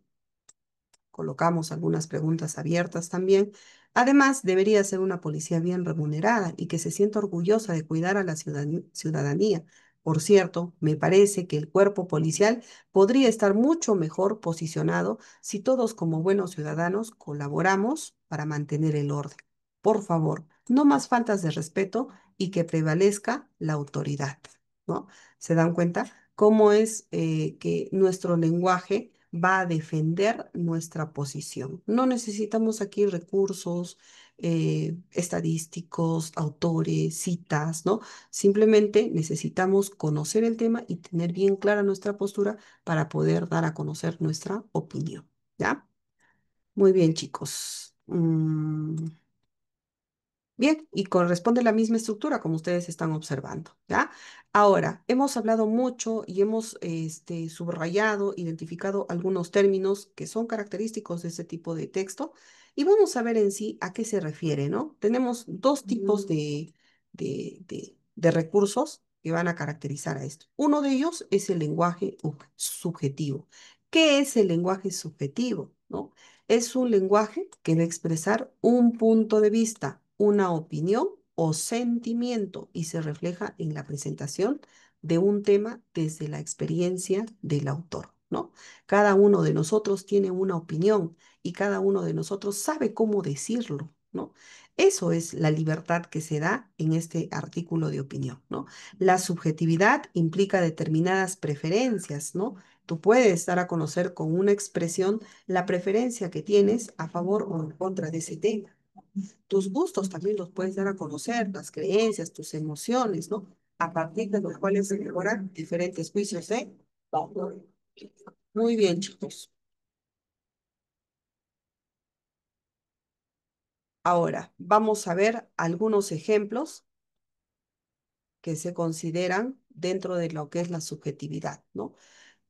Colocamos algunas preguntas abiertas también. Además, debería ser una policía bien remunerada y que se sienta orgullosa de cuidar a la ciudadanía. Por cierto, me parece que el cuerpo policial podría estar mucho mejor posicionado si todos como buenos ciudadanos colaboramos para mantener el orden. Por favor, no más faltas de respeto y que prevalezca la autoridad, ¿no? ¿Se dan cuenta cómo es que nuestro lenguaje va a defender nuestra posición? No necesitamos aquí recursos estadísticos, autores, citas, ¿no? Simplemente necesitamos conocer el tema y tener bien clara nuestra postura para poder dar a conocer nuestra opinión, ¿ya? Muy bien, chicos. Mm, Bien, y corresponde la misma estructura como ustedes están observando, ¿ya? Ahora, hemos hablado mucho y hemos subrayado, identificado algunos términos que son característicos de este tipo de texto y vamos a ver en sí a qué se refiere, ¿no? Tenemos dos tipos de recursos que van a caracterizar a esto. Uno de ellos es el lenguaje subjetivo. ¿Qué es el lenguaje subjetivo, no? Es un lenguaje que va a expresar un punto de vista, una opinión o sentimiento y se refleja en la presentación de un tema desde la experiencia del autor, ¿no? Cada uno de nosotros tiene una opinión y cada uno de nosotros sabe cómo decirlo, ¿no? Eso es la libertad que se da en este artículo de opinión, ¿no? La subjetividad implica determinadas preferencias, ¿no? Tú puedes dar a conocer con una expresión la preferencia que tienes a favor o en contra de ese tema. Tus gustos también los puedes dar a conocer, las creencias, tus emociones, ¿no? A partir de los cuales se mejoran diferentes juicios de valor. Muy bien, chicos. Ahora, vamos a ver algunos ejemplos que se consideran dentro de lo que es la subjetividad, ¿no?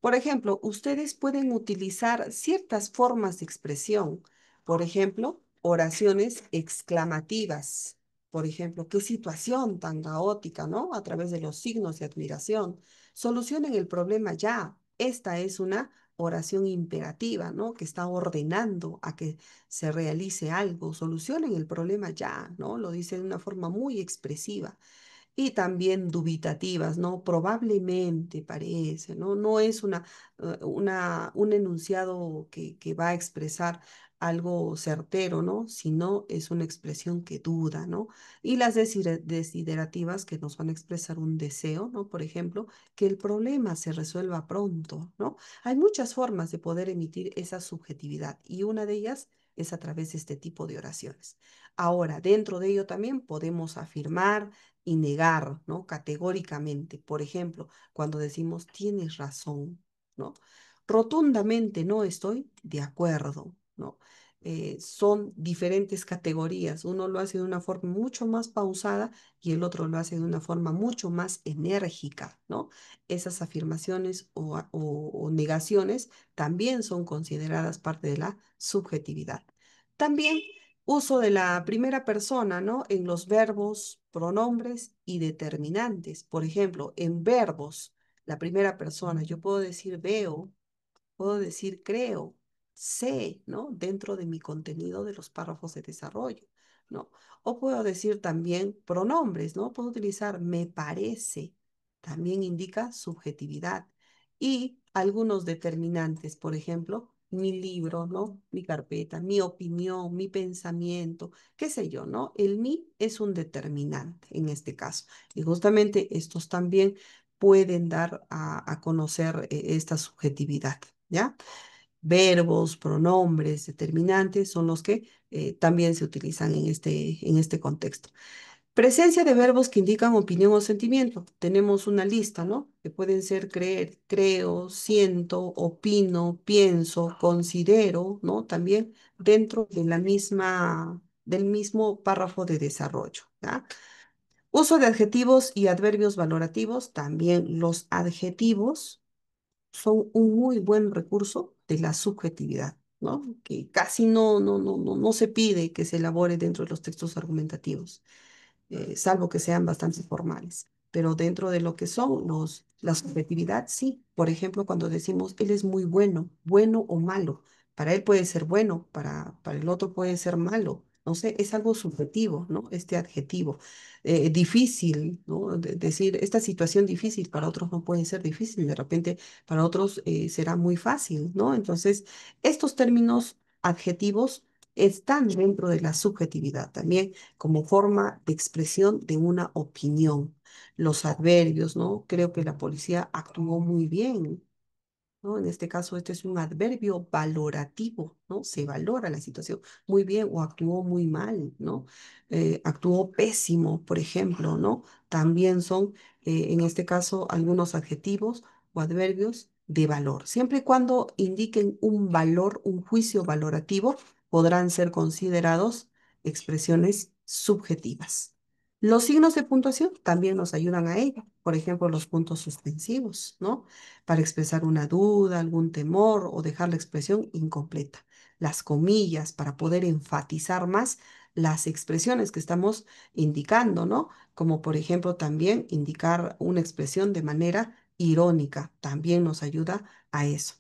Por ejemplo, ustedes pueden utilizar ciertas formas de expresión. Por ejemplo, oraciones exclamativas. Por ejemplo, qué situación tan caótica, ¿no? A través de los signos de admiración. Solucionen el problema ya. Esta es una oración imperativa, ¿no? Que está ordenando a que se realice algo. Solucionen el problema ya, ¿no? Lo dice de una forma muy expresiva y también dubitativas, ¿no? Probablemente parece, ¿no? No es un enunciado que va a expresar algo certero, ¿no? Sino es una expresión que duda, ¿no? Y las desiderativas que nos van a expresar un deseo, ¿no? Por ejemplo, que el problema se resuelva pronto, ¿no? Hay muchas formas de poder emitir esa subjetividad y una de ellas es a través de este tipo de oraciones. Ahora, dentro de ello también podemos afirmar y negar, ¿no? Categóricamente. Por ejemplo, cuando decimos tienes razón, ¿no? Rotundamente no estoy de acuerdo, ¿no? Son diferentes categorías. Uno lo hace de una forma mucho más pausada y el otro lo hace de una forma mucho más enérgica, ¿no? Esas afirmaciones o negaciones también son consideradas parte de la subjetividad. También uso de la primera persona, ¿no? En los verbos, pronombres y determinantes. Por ejemplo, en verbos, la primera persona, yo puedo decir veo, puedo decir creo, sé, ¿no? Dentro de mi contenido de los párrafos de desarrollo, ¿no? O puedo decir también pronombres, ¿no? Puedo utilizar me parece, también indica subjetividad. Y algunos determinantes, por ejemplo, mi libro, ¿no? Mi carpeta, mi opinión, mi pensamiento, qué sé yo, ¿no? El mi es un determinante en este caso. Y justamente estos también pueden dar a conocer esta subjetividad. ¿Ya? Verbos, pronombres, determinantes son los que también se utilizan en este contexto. Presencia de verbos que indican opinión o sentimiento. Tenemos una lista, ¿no? Que pueden ser creer, creo, siento, opino, pienso, considero, ¿no? También dentro de del mismo párrafo de desarrollo, ¿ya? Uso de adjetivos y adverbios valorativos. También los adjetivos son un muy buen recurso de la subjetividad, ¿no? Que casi no se pide que se elabore dentro de los textos argumentativos, salvo que sean bastante formales. Pero dentro de lo que son la subjetividad, sí. Por ejemplo, cuando decimos él es muy bueno, bueno o malo. Para él puede ser bueno, para el otro puede ser malo. No sé, es algo subjetivo, ¿no? Este adjetivo. Difícil, ¿no? Decir, esta situación difícil para otros no puede ser difícil, de repente para otros será muy fácil, ¿no? Entonces, estos términos adjetivos están dentro de la subjetividad también como forma de expresión de una opinión. Los adverbios, ¿no? Creo que la policía actuó muy bien, ¿no? En este caso, este es un adverbio valorativo, ¿no? Se valora la situación muy bien o actuó muy mal, ¿no? Actuó pésimo, por ejemplo, ¿no? También son, en este caso, algunos adjetivos o adverbios de valor. Siempre y cuando indiquen un valor, un juicio valorativo, podrán ser considerados expresiones subjetivas. Los signos de puntuación también nos ayudan a ello. Por ejemplo, los puntos suspensivos, ¿no? Para expresar una duda, algún temor o dejar la expresión incompleta. Las comillas para poder enfatizar más las expresiones que estamos indicando, ¿no? Como por ejemplo también indicar una expresión de manera irónica, también nos ayuda a eso.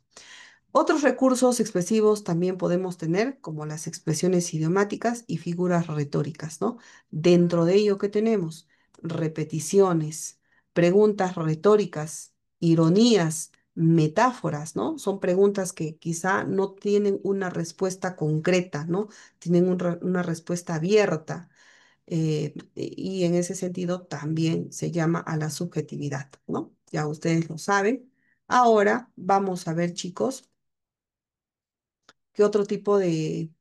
Otros recursos expresivos también podemos tener, como las expresiones idiomáticas y figuras retóricas, ¿no? Dentro de ello que tenemos repeticiones, preguntas retóricas, ironías, metáforas, ¿no? Son preguntas que quizá no tienen una respuesta concreta, ¿no? Tienen una respuesta abierta, y en ese sentido también se llama a la subjetividad, ¿no? Ya ustedes lo saben. Ahora vamos a ver, chicos, qué otro tipo de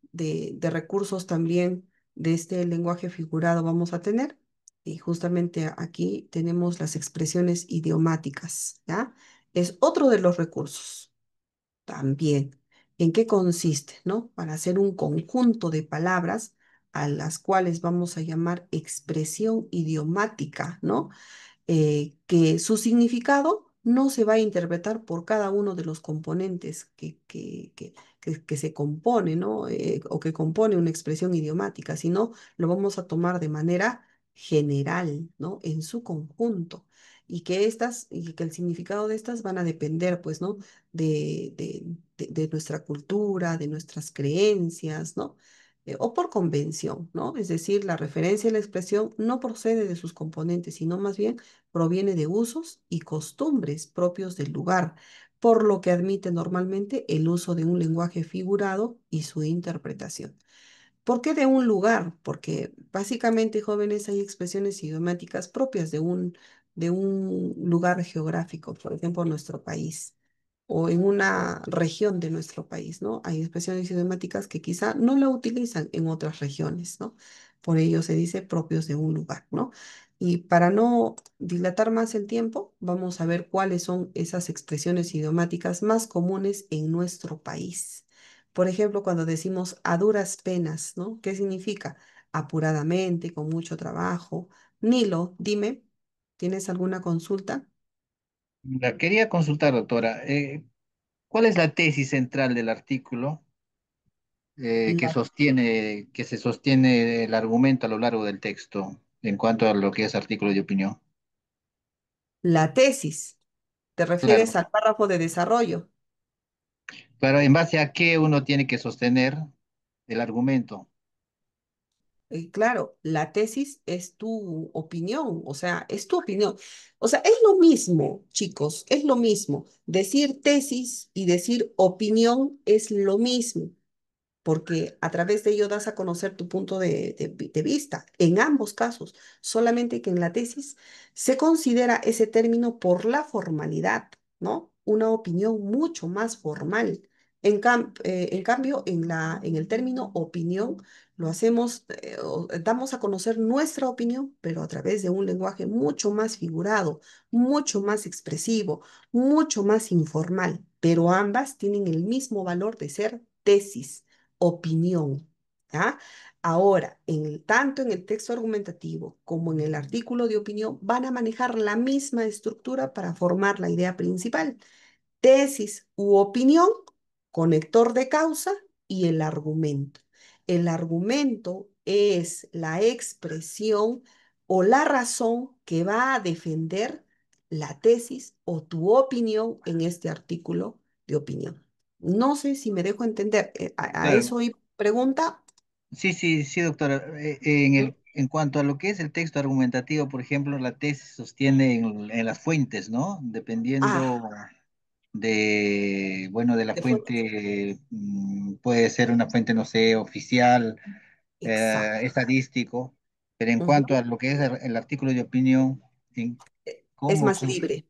recursos también de este lenguaje figurado vamos a tener. Y justamente aquí tenemos las expresiones idiomáticas, ¿ya? Es otro de los recursos también. ¿En qué consiste, no? Para hacer un conjunto de palabras a las cuales vamos a llamar expresión idiomática, ¿no? Que su significado no se va a interpretar por cada uno de los componentes que se compone, ¿no? O que compone una expresión idiomática, sino lo vamos a tomar de manera general, ¿no? En su conjunto. Y que el significado de estas van a depender, pues, ¿no? De nuestra cultura, de nuestras creencias, ¿no? O por convención, ¿no? Es decir, la referencia a la expresión no procede de sus componentes, sino más bien proviene de usos y costumbres propios del lugar, por lo que admite normalmente el uso de un lenguaje figurado y su interpretación. ¿Por qué de un lugar? Porque básicamente, jóvenes, hay expresiones idiomáticas propias de un lugar geográfico, por ejemplo, nuestro país, o en una región de nuestro país, ¿no? Hay expresiones idiomáticas que quizá no la utilizan en otras regiones, ¿no? Por ello se dice propios de un lugar, ¿no? Y para no dilatar más el tiempo, vamos a ver cuáles son esas expresiones idiomáticas más comunes en nuestro país. Por ejemplo, cuando decimos a duras penas, ¿no? ¿Qué significa? Apuradamente, con mucho trabajo. Nilo, dime, ¿tienes alguna consulta? La quería consultar, doctora. ¿Cuál es la tesis central del artículo La, que se sostiene el argumento a lo largo del texto en cuanto a lo que es artículo de opinión? la tesis, ¿te Claro, refieres al párrafo de desarrollo? pero ¿en base a qué uno tiene que sostener el argumento? Claro, la tesis es tu opinión, o sea, es tu opinión. O sea, es lo mismo, chicos, es lo mismo. Decir tesis y decir opinión es lo mismo, porque a través de ello das a conocer tu punto de vista, en ambos casos, solamente que en la tesis se considera ese término por la formalidad, ¿no? Una opinión mucho más formal. En cambio, en el término opinión, lo hacemos, damos a conocer nuestra opinión, pero a través de un lenguaje mucho más figurado, mucho más expresivo, mucho más informal, pero ambas tienen el mismo valor de ser tesis, opinión. ¿Ya? Ahora, tanto en el texto argumentativo como en el artículo de opinión, van a manejar la misma estructura para formar la idea principal. Tesis u opinión, conector de causa y el argumento. El argumento es la expresión o la razón que va a defender la tesis o tu opinión en este artículo de opinión. No sé si me dejo entender. A Claro, eso y pregunta. sí, sí, sí, doctora. Ujú. En cuanto a lo que es el texto argumentativo, por ejemplo, la tesis sostiene en las fuentes, ¿no? Ah, Dependiendo bueno, de la de fuentes. fuente, puede ser una fuente, no sé, oficial, Exacto. estadístico, pero en cuanto Ujú. a lo que es el artículo de opinión, ¿en Es ¿cómo? más libre,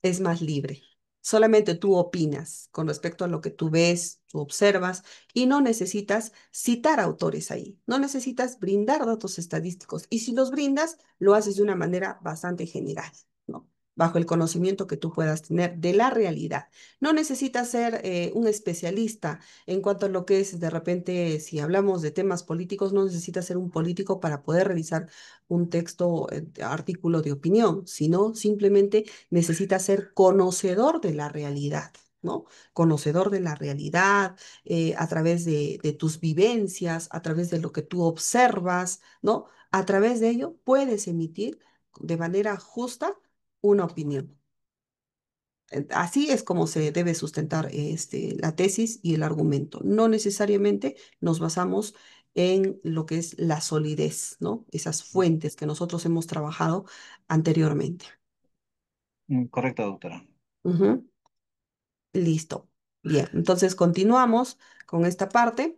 es más libre. Solamente tú opinas con respecto a lo que tú ves, tú observas, y no necesitas citar autores ahí, no necesitas brindar datos estadísticos. Y si los brindas, lo haces de una manera bastante general, ¿no? bajo el conocimiento que tú puedas tener de la realidad. No necesitas ser un especialista en cuanto a lo que es, de repente, si hablamos de temas políticos, no necesitas ser un político para poder realizar un texto, artículo de opinión, sino simplemente necesitas ser conocedor de la realidad. ¿No? Conocedor de la realidad, a través de tus vivencias, a través de lo que tú observas, ¿no? A través de ello puedes emitir de manera justa una opinión. Así es como se debe sustentar la tesis y el argumento. No necesariamente nos basamos en lo que es la solidez, ¿no? Esas fuentes que nosotros hemos trabajado anteriormente. Correcto, doctora. Ujú. Listo. Bien, entonces continuamos con esta parte.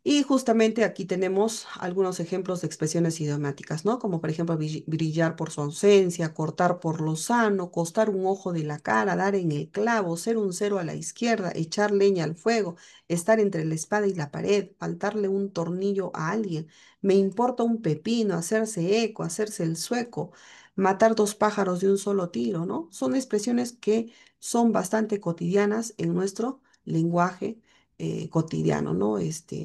Y justamente aquí tenemos algunos ejemplos de expresiones idiomáticas, ¿no? Como por ejemplo brillar por su ausencia, cortar por lo sano, costar un ojo de la cara, dar en el clavo, ser un cero a la izquierda, echar leña al fuego, estar entre la espada y la pared, faltarle un tornillo a alguien, me importa un pepino, hacerse eco, hacerse el sueco, matar dos pájaros de un solo tiro, ¿no? Son expresiones que son bastante cotidianas en nuestro lenguaje cotidiano, ¿no?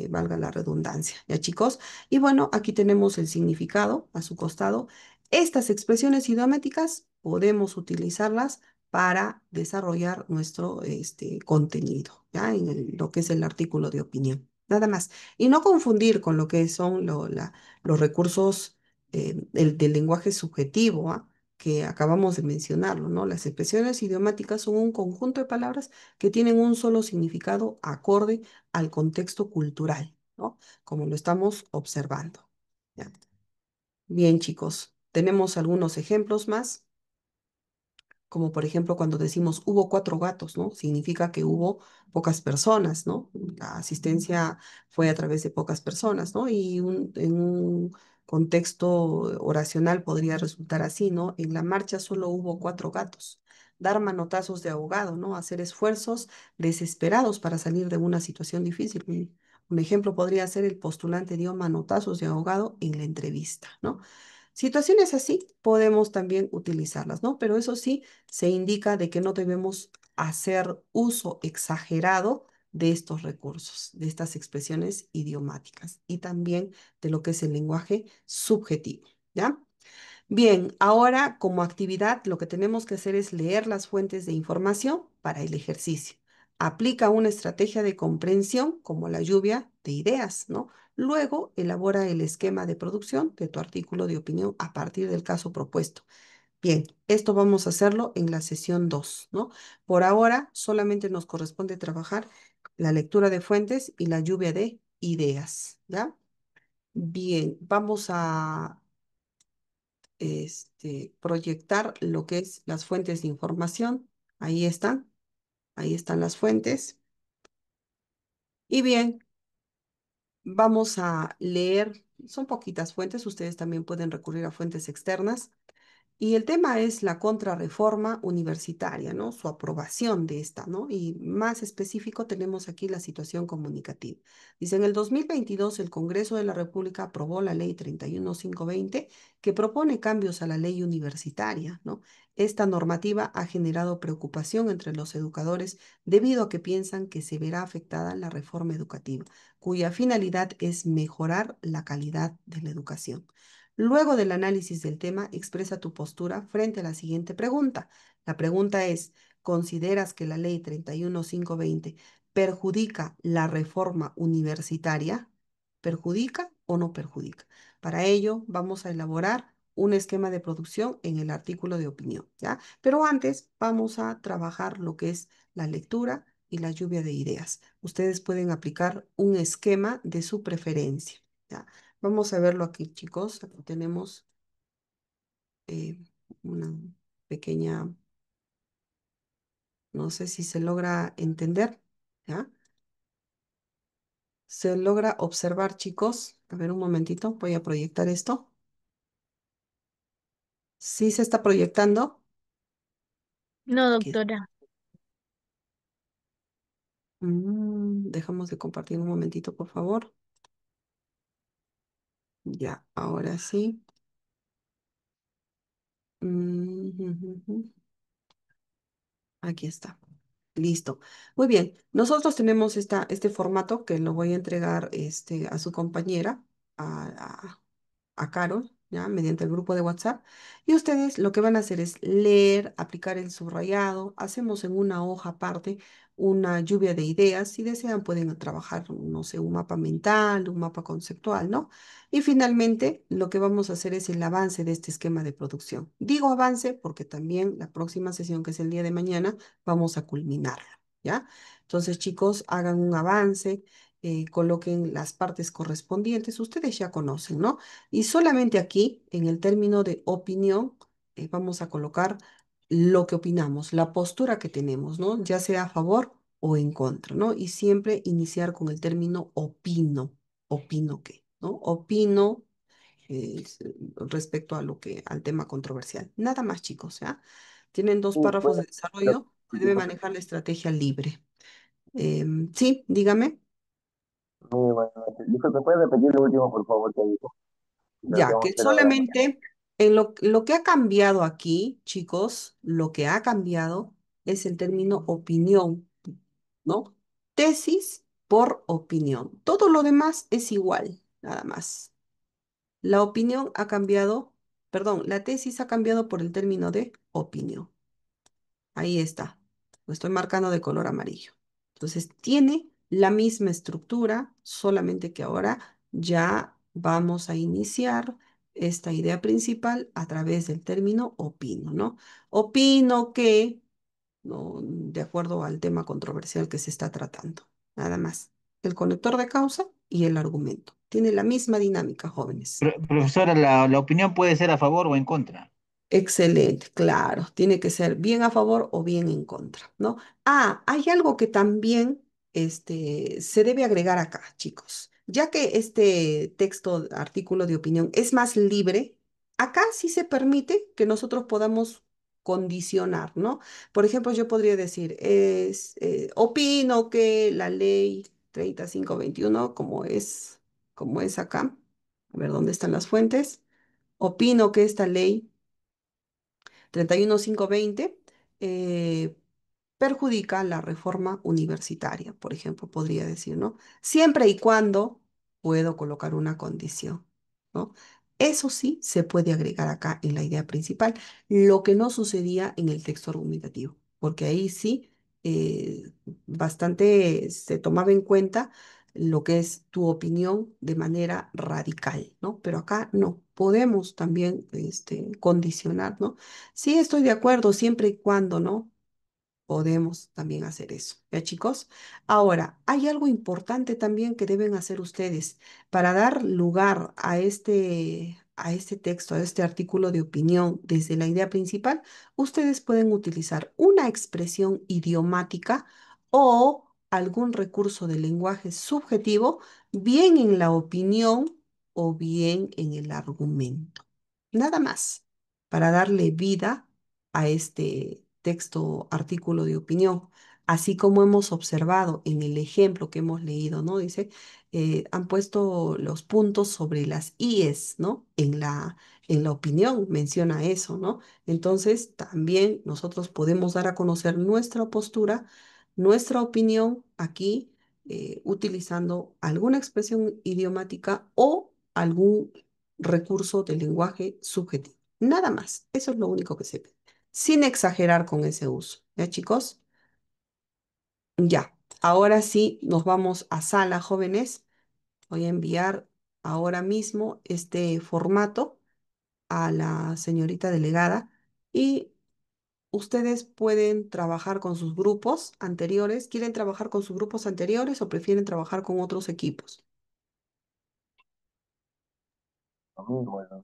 Valga la redundancia, ¿ya chicos? Y bueno, aquí tenemos el significado a su costado. Estas expresiones idiomáticas podemos utilizarlas para desarrollar nuestro contenido, ¿ya? Lo que es el artículo de opinión. Nada más. Y no confundir con lo que son los recursos del lenguaje subjetivo, ¿ah? Que acabamos de mencionarlo, ¿no? Las expresiones idiomáticas son un conjunto de palabras que tienen un solo significado acorde al contexto cultural, ¿no? Como lo estamos observando. ¿Ya? Bien, chicos, tenemos algunos ejemplos más, como por ejemplo cuando decimos hubo cuatro gatos, ¿no? Significa que hubo pocas personas, ¿no? La asistencia fue a través de pocas personas, ¿no? Y en un contexto oracional podría resultar así, ¿no? En la marcha solo hubo cuatro gatos. Dar manotazos de ahogado, ¿no? Hacer esfuerzos desesperados para salir de una situación difícil. Un ejemplo podría ser el postulante dio manotazos de ahogado en la entrevista, ¿no? Situaciones así podemos también utilizarlas, ¿no? Pero eso sí, se indica de que no debemos hacer uso exagerado de estos recursos, de estas expresiones idiomáticas y también de lo que es el lenguaje subjetivo, ¿ya? Bien, ahora como actividad lo que tenemos que hacer es leer las fuentes de información para el ejercicio. Aplica una estrategia de comprensión como la lluvia de ideas, ¿no? Luego elabora el esquema de producción de tu artículo de opinión a partir del caso propuesto. Bien, esto vamos a hacerlo en la sesión 2, ¿no? Por ahora solamente nos corresponde trabajar la lectura de fuentes y la lluvia de ideas, ¿ya? Bien, vamos a proyectar lo que es las fuentes de información. Ahí están las fuentes. Y bien, vamos a leer, son poquitas fuentes, ustedes también pueden recurrir a fuentes externas. Y el tema es la contrarreforma universitaria, ¿no? Su aprobación de esta, ¿no? Y más específico tenemos aquí la situación comunicativa. Dice, en el 2022 el Congreso de la República aprobó la ley 31520 que propone cambios a la ley universitaria, ¿no? Esta normativa ha generado preocupación entre los educadores debido a que piensan que se verá afectada la reforma educativa, cuya finalidad es mejorar la calidad de la educación. Luego del análisis del tema, expresa tu postura frente a la siguiente pregunta. La pregunta es, ¿consideras que la ley 31520 perjudica la reforma universitaria? ¿Perjudica o no perjudica? Para ello, vamos a elaborar un esquema de producción en el artículo de opinión, ¿ya? Pero antes vamos a trabajar lo que es la lectura y la lluvia de ideas. Ustedes pueden aplicar un esquema de su preferencia, ¿ya? Vamos a verlo aquí, chicos. Aquí tenemos eh, una pequeña, no sé si se logra entender, ¿ya? Se logra observar, chicos. A ver, un momentito, voy a proyectar esto. ¿Sí se está proyectando? No, Aquí. doctora. Dejamos de compartir un momentito, por favor. Ya, ahora sí. Ujú. Aquí está. Listo. Muy bien. Nosotros tenemos este formato que lo voy a entregar a su compañera, a, a Carol, ¿ya? Mediante el grupo de WhatsApp. Y ustedes lo que van a hacer es leer, aplicar el subrayado. Hacemos en una hoja aparte una lluvia de ideas. Si desean, pueden trabajar, no sé, un mapa mental, un mapa conceptual, ¿no? Y finalmente, lo que vamos a hacer es el avance de este esquema de producción. Digo avance porque también la próxima sesión, que es el día de mañana, vamos a culminarlo, ¿ya? Entonces, chicos, hagan un avance, coloquen las partes correspondientes. Ustedes ya conocen, ¿no? Y solamente aquí, en el término de opinión, vamos a colocar lo que opinamos, la postura que tenemos, ¿no? Ya sea a favor o en contra, ¿no? Y siempre iniciar con el término opino. ¿Opino qué? ¿No? Opino respecto a al tema controversial. Nada más, chicos, ¿ya? Tienen dos Sí, párrafos bueno, de desarrollo. Se debe manejar la estrategia libre. Sí, dígame. muy buenas noches. Disculpe, ¿puede repetir lo último, por favor, que dijo? Lo que Ya, vamos a que hacer ahora. solamente en lo que ha cambiado aquí, chicos, lo que ha cambiado es el término opinión, ¿no? Tesis por opinión. Todo lo demás es igual, nada más. La opinión ha cambiado, perdón, la tesis ha cambiado por el término de opinión. Ahí está. Lo estoy marcando de color amarillo. Entonces, tiene la misma estructura, solamente que ahora ya vamos a iniciar esta idea principal a través del término opino, ¿no? Opino que, ¿no? De acuerdo al tema controversial que se está tratando. Nada más. El conector de causa y el argumento. Tiene la misma dinámica, jóvenes. Profesora, la opinión puede ser a favor o en contra. Excelente, claro, tiene que ser bien a favor o bien en contra, ¿no? Ah, hay algo que también se debe agregar acá, chicos. Ya que este texto, artículo de opinión es más libre, acá sí se permite que nosotros podamos condicionar, ¿no? Por ejemplo, yo podría decir, opino que la ley 3521, como es acá, a ver dónde están las fuentes, opino que esta ley 31520 eh, perjudica la reforma universitaria, por ejemplo, podría decir, ¿no? Siempre y cuando puedo colocar una condición, ¿no? Eso sí se puede agregar acá en la idea principal, lo que no sucedía en el texto argumentativo, porque ahí sí bastante se tomaba en cuenta lo que es tu opinión de manera radical, ¿no? Pero acá no, podemos también condicionar, ¿no? Sí, estoy de acuerdo, siempre y cuando, ¿no? Podemos también hacer eso. ¿Ya, chicos? Ahora, hay algo importante también que deben hacer ustedes para dar lugar a este texto, a este artículo de opinión desde la idea principal. Ustedes pueden utilizar una expresión idiomática o algún recurso de lenguaje subjetivo, bien en la opinión o bien en el argumento. Nada más, para darle vida a este texto, artículo de opinión, así como hemos observado en el ejemplo que hemos leído, ¿no? Dice, han puesto los puntos sobre las IES, ¿no? En la opinión menciona eso, ¿no? Entonces, también nosotros podemos dar a conocer nuestra postura, nuestra opinión aquí, utilizando alguna expresión idiomática o algún recurso de lenguaje subjetivo. Nada más, eso es lo único que se pide, sin exagerar con ese uso. ¿Ya, chicos? Ya, ahora sí nos vamos a sala, jóvenes. Voy a enviar ahora mismo este formato a la señorita delegada y ustedes pueden trabajar con sus grupos anteriores. ¿Quieren trabajar con sus grupos anteriores o prefieren trabajar con otros equipos? Bueno,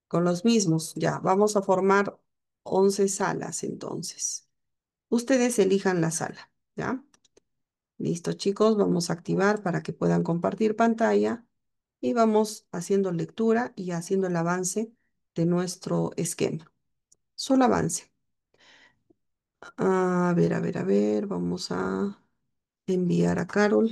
Con los mismos, ya, vamos a formar 11 salas entonces. Ustedes elijan la sala, ¿ya? Listo, chicos, vamos a activar para que puedan compartir pantalla y vamos haciendo lectura y haciendo el avance de nuestro esquema. Solo avance. A ver, vamos a enviar a Carol.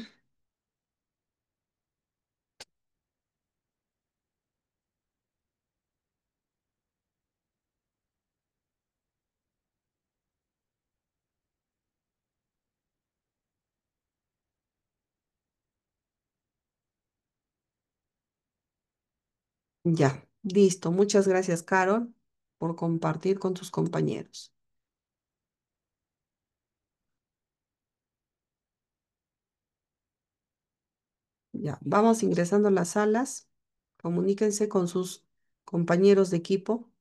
Ya, listo. Muchas gracias, Carol, por compartir con tus compañeros. Ya, vamos ingresando a las salas. Comuníquense con sus compañeros de equipo.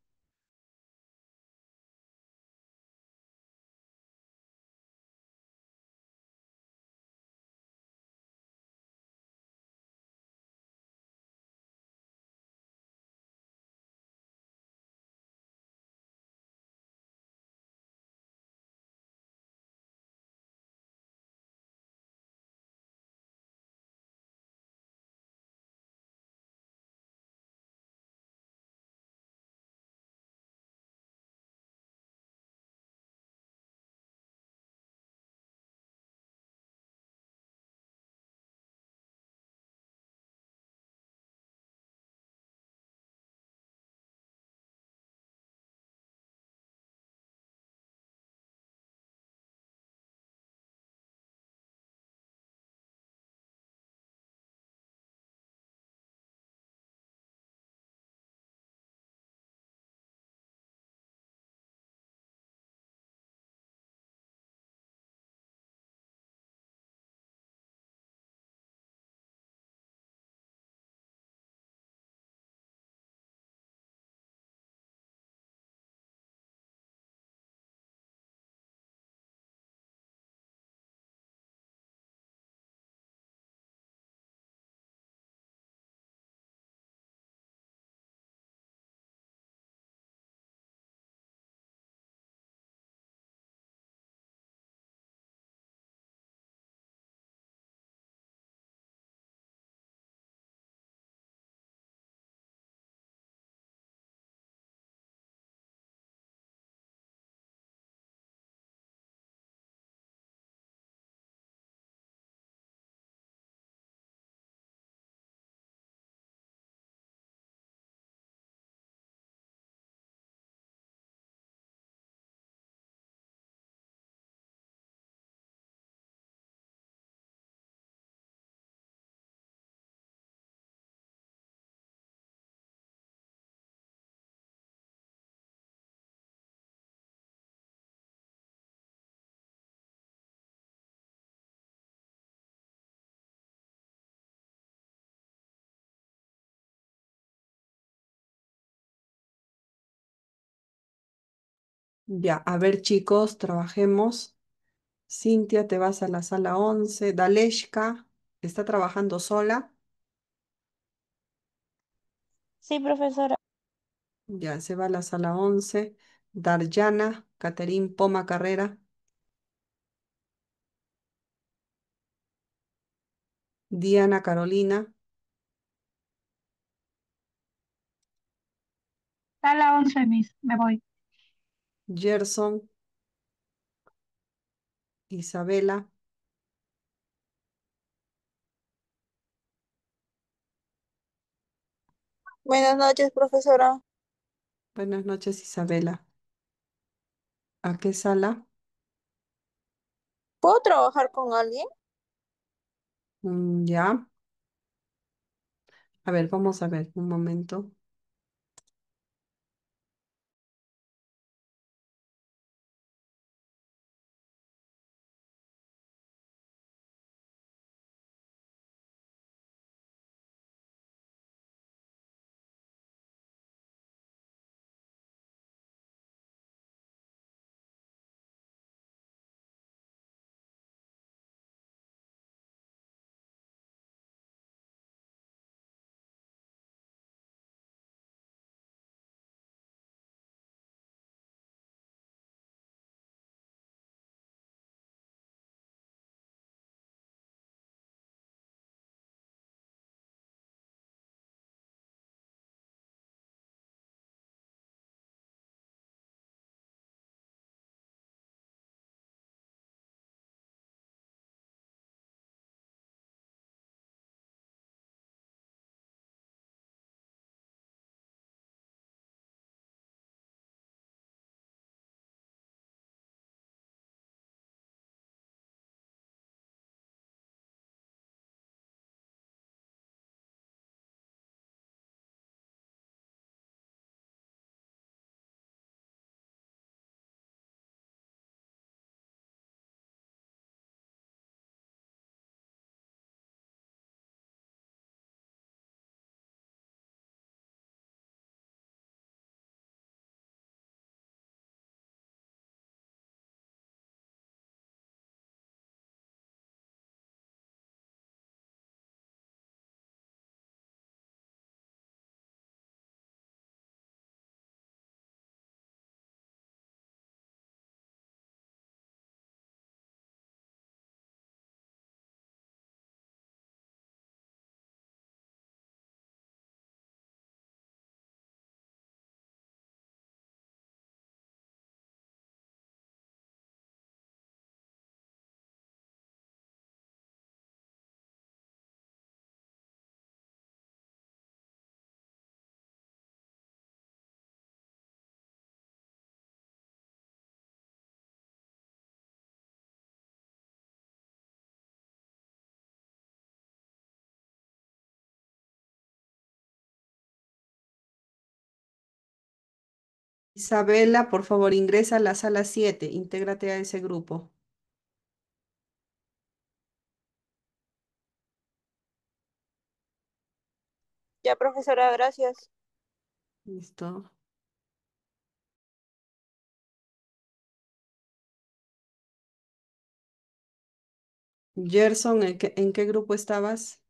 Ya, a ver, chicos, trabajemos. Cintia, te vas a la sala 11. Daleshka, ¿está trabajando sola? Sí, profesora. Ya, se va a la sala 11. Darjana, Caterín Poma Carrera. Diana Carolina, Sala 11, Miss, me voy. Gerson, Isabela. Buenas noches, profesora. Buenas noches, Isabela. ¿A qué sala? ¿Puedo trabajar con alguien? Ya. A ver, vamos a ver, un momento. Isabela, por favor, ingresa a la sala 7. Intégrate a ese grupo. Ya, profesora, gracias. Listo. Gerson, en qué grupo estabas?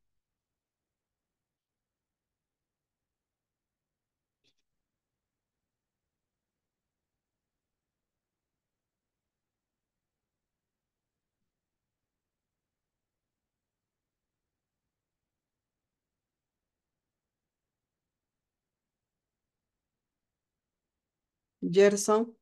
Gerson.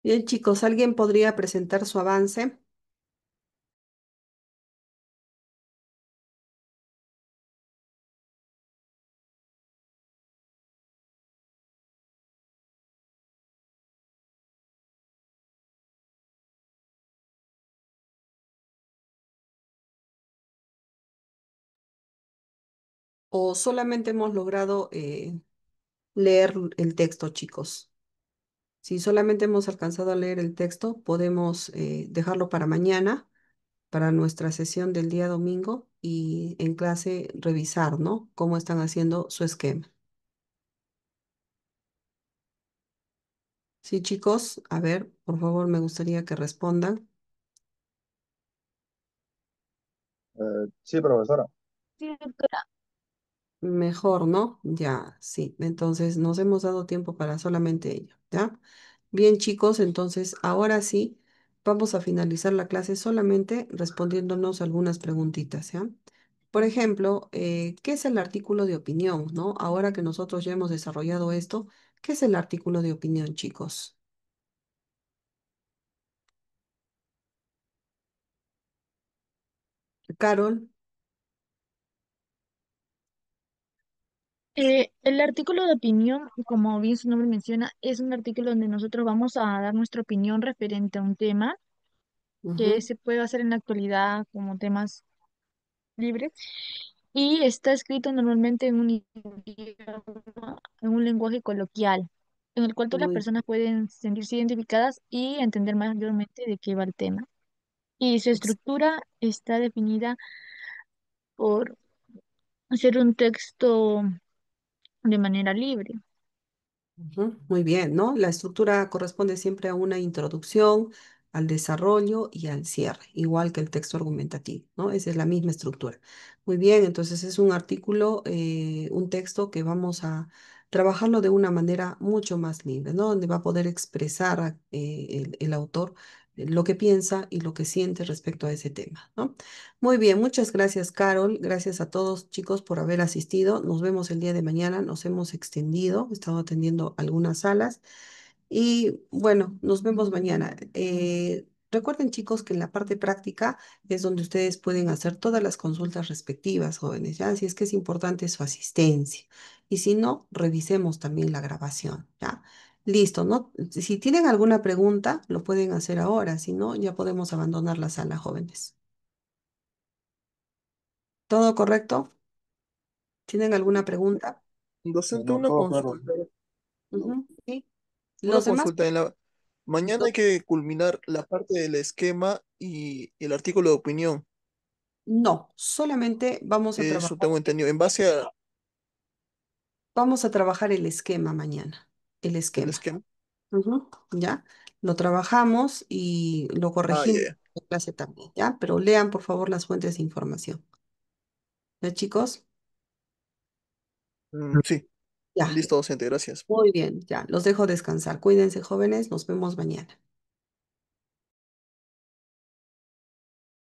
Bien, chicos, ¿alguien podría presentar su avance? ¿O solamente hemos logrado leer el texto, chicos? Si solamente hemos alcanzado a leer el texto, podemos dejarlo para mañana, para nuestra sesión del día domingo y en clase revisar, ¿no? Cómo están haciendo su esquema. Sí, chicos, a ver, por favor, me gustaría que respondan. Sí, profesora. Sí, doctora. Mejor, ¿no? Ya, sí. Entonces, nos hemos dado tiempo para solamente ello, ¿ya? Bien, chicos, entonces, ahora sí, vamos a finalizar la clase solamente respondiéndonos algunas preguntitas, ¿ya? Por ejemplo, ¿qué es el artículo de opinión, no? Ahora que nosotros ya hemos desarrollado esto, ¿qué es el artículo de opinión, chicos? Carol, El artículo de opinión, como bien su nombre menciona, es un artículo donde nosotros vamos a dar nuestra opinión referente a un tema que ujú, se puede hacer en la actualidad como temas libres y está escrito normalmente en un idioma, en un lenguaje coloquial, en el cual todas las muy, personas pueden sentirse identificadas y entender mayormente de qué va el tema. Y su ex- estructura está definida por hacer un texto de manera libre. ujú, muy bien, ¿no? La estructura corresponde siempre a una introducción, al desarrollo y al cierre, igual que el texto argumentativo, ¿no? Esa es la misma estructura. Muy bien, entonces es un artículo, un texto que vamos a trabajarlo de una manera mucho más libre, ¿no? Donde va a poder expresar el autor lo que piensa y lo que siente respecto a ese tema, ¿no? Muy bien, muchas gracias, Carol. Gracias a todos, chicos, por haber asistido. Nos vemos el día de mañana. Nos hemos extendido, he estado atendiendo algunas salas. Y bueno, nos vemos mañana. Recuerden, chicos, que en la parte práctica es donde ustedes pueden hacer todas las consultas respectivas, jóvenes, ¿ya? Así es que es importante su asistencia. Y si no, revisemos también la grabación, ¿ya? Listo, ¿no? Si tienen alguna pregunta, lo pueden hacer ahora. Si no, ya podemos abandonar la sala, jóvenes. ¿Todo correcto? ¿Tienen alguna pregunta? Docente, No, una todo claro. consulta. Ujú, sí. Una Los demás, consulta. Mañana hay lo- que culminar la parte del esquema y el artículo de opinión. no, solamente Eso tengo entendido. En base vamos a trabajar el esquema mañana, el al esquema. esquema. Ujú, ¿ya? Lo trabajamos y lo Ah, ya, corregimos ya. en clase también, ¿ya? Pero lean, por favor, las fuentes de información. ¿Ya, chicos? Sí, Ya, listo, docente, gracias. muy bien, ya. Los dejo descansar. Cuídense, jóvenes. Nos vemos mañana.